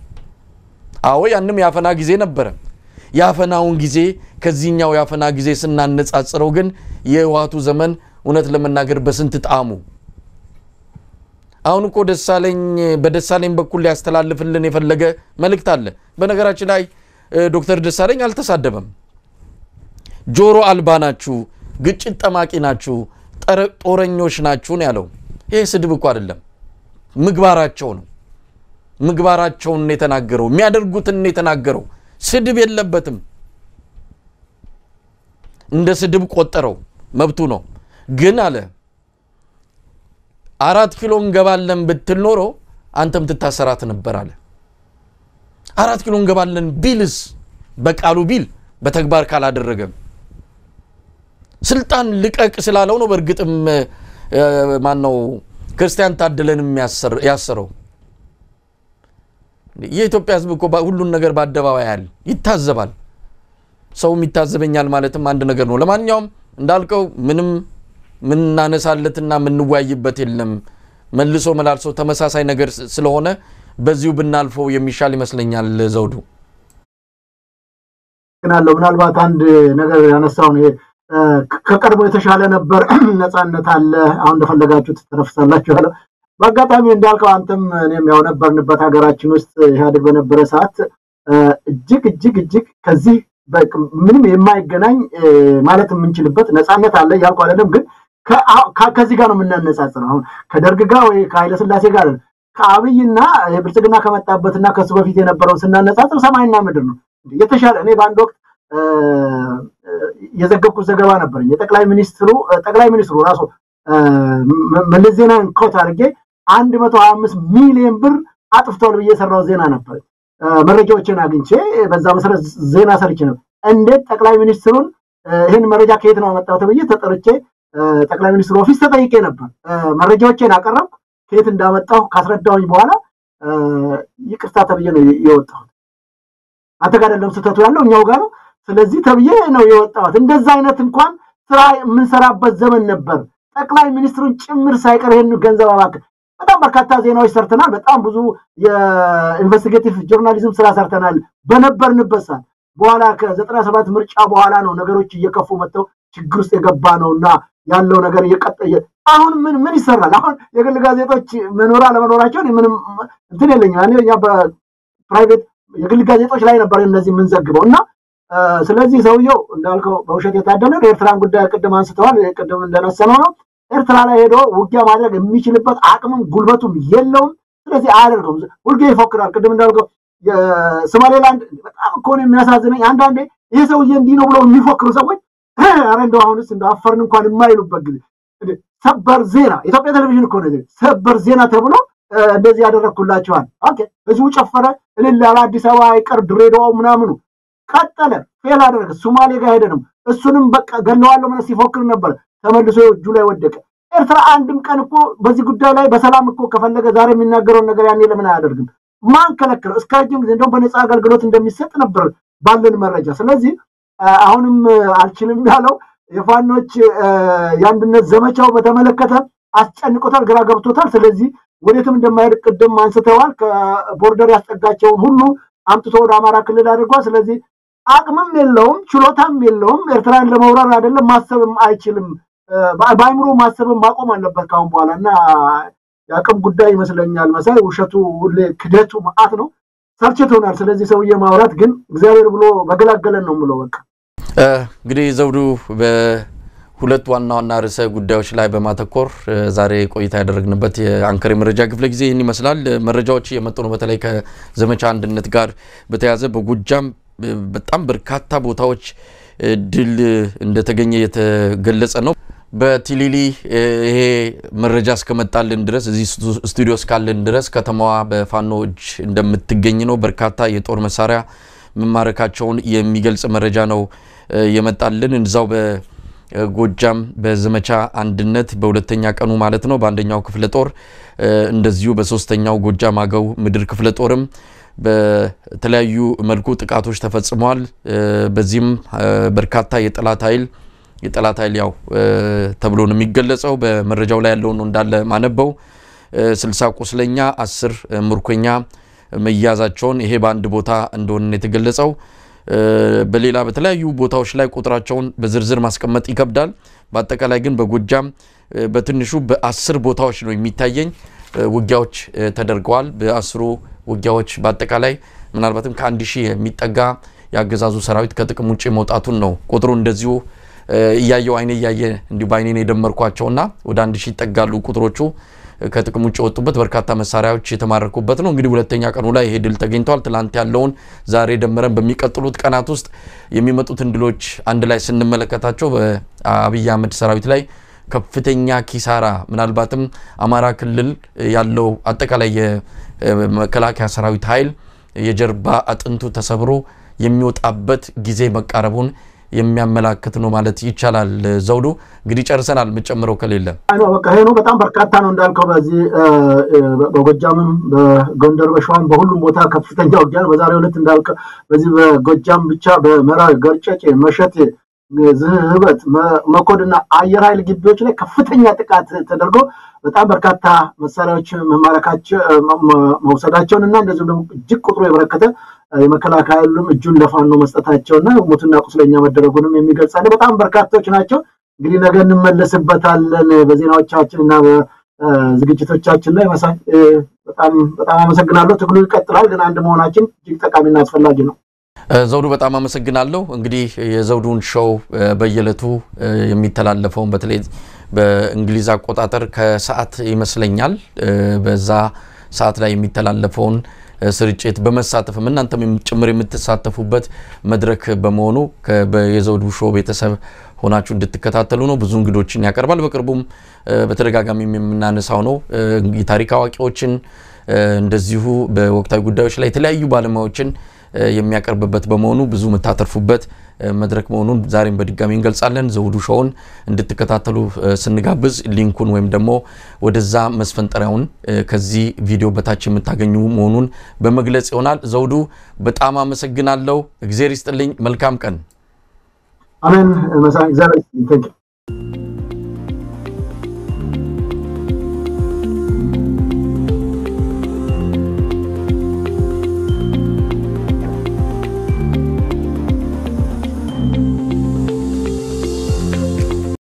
አዎ ያንንም ያፈና ጊዜ ነበር ያፈናውን ጊዜ ከዚህኛው ያፈና ጊዜ ስናነጻጽረው ግን የዋቱ ዘመን እውነት ለመናገር በስንት ጣሙ አሁን እኮ በደሳለኝ በኩል ያስተላልፍልን የፈለገ መልእክት አለ በነገራችን ላይ ዶክተር ደሳለኝ አልተሳደበም ጆሮ አልባናችሁ ግጭት ጠማቂ ናችሁ ጦረኞች ናችሁ ነው ያለው ይሄ ስድብ እኮ አይደለም ምግባራቸው ነው ምግባራቸውን የተናገረው የሚያደርጉትን የተናገረው ስድብ የለበትም እንደ ስድብ ቆጠረው መብቱ ነው ግን አለ 4 ኪሎ እንገባለን ብትል ኖሮ አንተም ትታሰራት ነበር አለ 4 ኪሎ እንገባለን ቢልስ በቃሉ ቢል በተግባር ካላደረገም ስልጣን ልቀቅ ስላለው ነው በርግጥም ማን ነው ክርስቲያን ታደለንም ያሰረው የኢትዮጵያ ህዝብ እኮ ሁሉን ነገር ባደባባይ ያል ይታዘባል ሰው ይታዘበኛል ማለትም አንድ ነገር ነው ለማንኛውም እንዳልከው ምንም ምናነሳለትና ምንዋይበት የለም መልሶ መላልሶ ተመሳሳይ ነገር ስለሆነ በዚሁ ብናልፈው የሚሻል ይመስለኛል ዘውዱ ምናልባት አንድ ነገር ያነሳው ነው ከቀርቦ የተሻለ ነበር ነፃነት አለ አሁን እንደፈለጋችሁ ተነፍሳላችሁ አለ በአጋጣሚ እንዳልከው አንተም እኔም ያው ነበርንበት ሀገራችን ውስጥ ኢህአዴግ በነበረ ሰዓት እጅግ ከዚህ ምንም የማይገናኝ ማለት የምንችልበት ነፃነት አለ ያልኩ አይደለም ግን ከዚህ ጋር ነው የምናነጻጽረው አሁን ከደርግ ጋር ወይ ከኃይለ ሥላሴ ጋር ከአብይና የብልጽግና ከመጣበትና ከሱ በፊት የነበረው ስናነጻጽር ሰማይና ምድር ነው የተሻለ እኔ ባንድ ወቅት የዘገብኩት ዘገባ ነበር የጠቅላይ ሚኒስትሩ ራሱ መለስ ዜናዊን ኮት አድርጌ 125 ሚሊዮን ብር አጥፍቷል ብዬ የሰራው ዜና ነበር መረጃዎችን አግኝቼ በዛ መሰረት ዜና ሰርቼ ነው እንዴት ጠቅላይ ሚኒስትሩን ይሄን መረጃ ከየት ነው መጣው ተብዬ ተጠርቼ ጠቅላይ ሚኒስትሩ ኦፊስ ተጠይቄ ነበር መረጃዎችን አቀረብኩ ከየት እንዳመጣው ካስረዳውኝ በኋላ ይቅርታ ተብዬ ነው የወጣው አተጋደለም ስተቱ ያለው እኛው ጋር ነው ስለዚህ ተብዬ ነው የወጣው እንደዛ አይነት እንኳን ስራ የምንሰራበት ዘመን ነበር ጠቅላይ ሚኒስትሩን ጭምር ሳይቀር ይሄን ገንዘብ አባክ በጣም በርካታ ዜናዎች ሰርተናል በጣም ብዙ የኢንቨስቲጌቲቭ ጆርናሊዝም ስራ ሰርተናል በነበርንበት ሰዓት በኋላ ከ97 ምርጫ በኋላ ነው ነገሮች እየከፉ መጥተው ችግር ውስጥ የገባ ነውና ያለው ነገር እየቀጠየ አሁን ምን ይሰራል አሁን የግል ጋዜጦች መኖር አለመኖራቸው ምንም እንትን የለኝም እኛ በፕራይቬት የግል ጋዜጦች ላይ ነበር እነዚህ ምን ዘግበውና ስለዚህ ሰውየው እንዳልከው በውሸት የታደለ ኤርትራን ጉዳይ ቅድም አንስተዋል ቅድም እንደነሰነው ነው ኤርትራ ላይ ሄዶ ውጊያ ማድረግ የሚችልበት አቅምም ጉልበቱም የለውም ስለዚህ አያደርገውም ሁልጊዜ ይፎክራል ቅድም እንዳልከው የሶማሌላንድ በጣም እኮ ነው የሚያሳዝነኝ አንዳንዴ ይሄ ሰውዬ እንዲህ ነው ብሎ የሚፎክሩ ሰዎች አረ እንደው አሁንስ እንደው አፈርን እንኳን የማይሉበት ጊዜ ሰበር ዜና ኢትዮጵያ ቴሌቪዥን እኮ ነው ሰበር ዜና ተብሎ እንደዚህ ያደረኩላቸዋል ኦኬ እዚሁ ጨፈረ ለላ አዲስ አበባ አይቀር ድሬዳው ምናምኑ ቀጠለ ፌል አደረገ ሶማሌ ጋር ሄደንም እሱንም በቃ ገለዋለሁ ማለት ሲፎክር ነበር ተመልሶ እጁ ላይ ወደቀ ኤርትራ አንድም ቀን እኮ በዚህ ጉዳይ ላይ በሰላም እኮ ከፈለገ ዛሬ የሚናገረው ነገር ያኔ ለምን አያደርግም ማን ከለከለው እስካሁን ጊዜ እንደው በነፃ አገልግሎት እንደሚሰጥ ነበር ባለን መረጃ ስለዚህ አሁንም አልችልም ያለው የፋኖች ያንድነት ዘመቻው በተመለከተ አስጨንቆታል ግራ ገብቶታል ስለዚህ ወዴትም እንደማይሄድ ቅድም አንስተዋል ከቦርደር ያስጠጋቸው ሁሉ አምጥቶ ወደ አማራ ክልል አድርጓል ስለዚህ አቅምም የለውም ችሎታም የለውም ኤርትራን ለመውረር አይደለም ማሰብም አይችልም ባይምሮ ማሰብም ማቆም አለበት ካሁን በኋላና ያቀም ጉዳይ ይመስለኛል መሳይ ውሸቱ ሁሌ ክደቱ ማአት ነው ሰርችቶናል ስለዚህ ሰውዬ ማውራት ግን እግዚአብሔር ብሎ በገላገለን ነው ምለው በቃ እንግዲህ ዘውዱ በሁለት ዋና ርዕሰ ጉዳዮች ላይ በማተኮር ዛሬ ቆይታ ያደረግንበት የአንከር መረጃ ክፍለ ጊዜ ይህን ይመስላል መረጃዎች የመጡ ነው በተለይ ከዘመቻ አንድነት ጋር በተያያዘ በጎጃም በጣም በርካታ ቦታዎች ድል እንደተገኘ የተገለጸ ነው በቲሊሊ ይሄ መረጃ እስከመጣልን ድረስ እዚህ ስቱዲዮ እስካለን ድረስ ከተማዋ በፋኖች እንደምትገኝ ነው በርካታ የጦር መሳሪያ መማረካቸውን የሚገልጽ መረጃ ነው የመጣልን እንዛው በጎጃም በዘመቻ አንድነት በሁለተኛ ቀኑ ማለት ነው በአንደኛው ክፍለ ጦር እንደዚሁ በሶስተኛው ጎጃም አገው ምድር ክፍለ ጦርም በተለያዩ መልኩ ጥቃቶች ተፈጽመዋል በዚህም በርካታ የጠላት ኃይል ያው ተብሎ ነው የሚገለጸው በመረጃው ላይ ያለው ነው እንዳለ ማነበው 60 ቁስለኛ 10 ምርኮኛ መያዛቸውን ይሄ በአንድ ቦታ እንደሆነ የተገለጸው በሌላ በተለያዩ ቦታዎች ላይ ቁጥራቸውን በዝርዝር ማስቀመጥ ይከብዳል በአጠቃላይ ግን በጎጃም በትንሹ በ10 ቦታዎች ነው የሚታየኝ ውጊያዎች ተደርገዋል በ10 ውጊያዎች በአጠቃላይ ምናልባትም ከ1000 የሚጠጋ ያገዛዙ ሰራዊት ከጥቅም ውጪ መውጣቱን ነው ቁጥሩ እንደዚሁ ያየው አይኔ ያየ እንዲ ባይኔ የደመርኳቸውና ወደ 1000 ይጠጋሉ ቁጥሮቹ ከጥቅም ውጪ ወጡበት በርካታ መሳሪያዎች የተማረኩበት ነው እንግዲህ ሁለተኛ ቀኑ ላይ ይሄ ድል ተገኝቷል ትላንት ያለውን ዛሬ ደመረን በሚቀጥሉት ቀናት ውስጥ የሚመጡት እንድሎች አንድ ላይ ስንመለከታቸው በአብይ አህመድ ሰራዊት ላይ ከፍተኛ ኪሳራ ምናልባትም አማራ ክልል ያለው አጠቃላይ የመከላከያ ሰራዊት ኃይል የጀርባ አጥንቱ ተሰብሮ የሚወጣበት ጊዜ መቃረቡን የሚያመላክት ነው ማለት ይቻላል ዘውዱ እንግዲህ ጨርሰናል መጨመረው ከሌለ አይኖ በቃ ይሄ ነው በጣም በርካታ ነው እንዳልከው በዚህ በጎጃምም በጎንደር በሸዋም በሁሉም ቦታ ከፍተኛ ውጊያ በዛሬው ዕለት እንዳልከው በዚህ በጎጃም ብቻ በመራዊ ገርጨጭ መሸቴ ዝህበት መኮድና አየር ኃይል ግቢዎች ላይ ከፍተኛ ጥቃት ተደርጎ በጣም በርካታ መሳሪያዎች መማረካቸው መውሰዳቸውና እንደዚሁም ደግሞ እጅግ ቁጥሩ የበረከተ የመከላከያ ኃይሉም እጁን ለፋኖ መስጠታቸውና ሞትና ቁስለኛ መደረጉንም የሚገልጻል በጣም በርካታዎች ናቸው እንግዲህ ነገ እንመለስበታለን በዜናዎቻችንና በዝግጅቶቻችን ላይ በጣም አመሰግናለሁ ትግሉ ይቀጥላል ግን አንድ መሆናችን እጅግ ጠቃሚና አስፈላጊ ነው ዘውዱ በጣም አመሰግናለሁ እንግዲህ የዘውዱን ሾው በየለቱ የሚተላለፈው በተለይ በእንግሊዝ አቆጣጠር ከሰዓት ይመስለኛል በዛ ሰዓት ላይ የሚተላለፈውን ስርጭት በመሳተፍም እናንተም ጭምር የምትሳተፉበት መድረክ በመሆኑ የዘውዱ ሾው ቤተሰብ ሆናችሁ እንድትከታተሉ ነው። ብዙ እንግዶችን ያቀርባል። በቅርቡም በተደጋጋሚ የምናነሳው ነው የታሪክ አዋቂዎችን እንደዚሁ በወቅታዊ ጉዳዮች ላይ የተለያዩ ባለሙያዎችን የሚያቀርብበት በመሆኑ ብዙ መታተርፉበት መድረክ መሆኑን ዛሬም በድጋሚ እንገልጻለን። ዘውዱ ሾውን እንድትከታተሉ ስንጋብዝ ሊንኩን ወይም ደግሞ ወደዛ መስፈንጠሪያውን ከዚህ ቪዲዮ በታች የምታገኙ መሆኑን በመግለጽ ይሆናል። ዘውዱ በጣም አመሰግናለሁ። እግዚአብሔር ይስጥልኝ። መልካም ቀን። አሜን። መሳይ እግዚአብሔር ይስጥልኝ።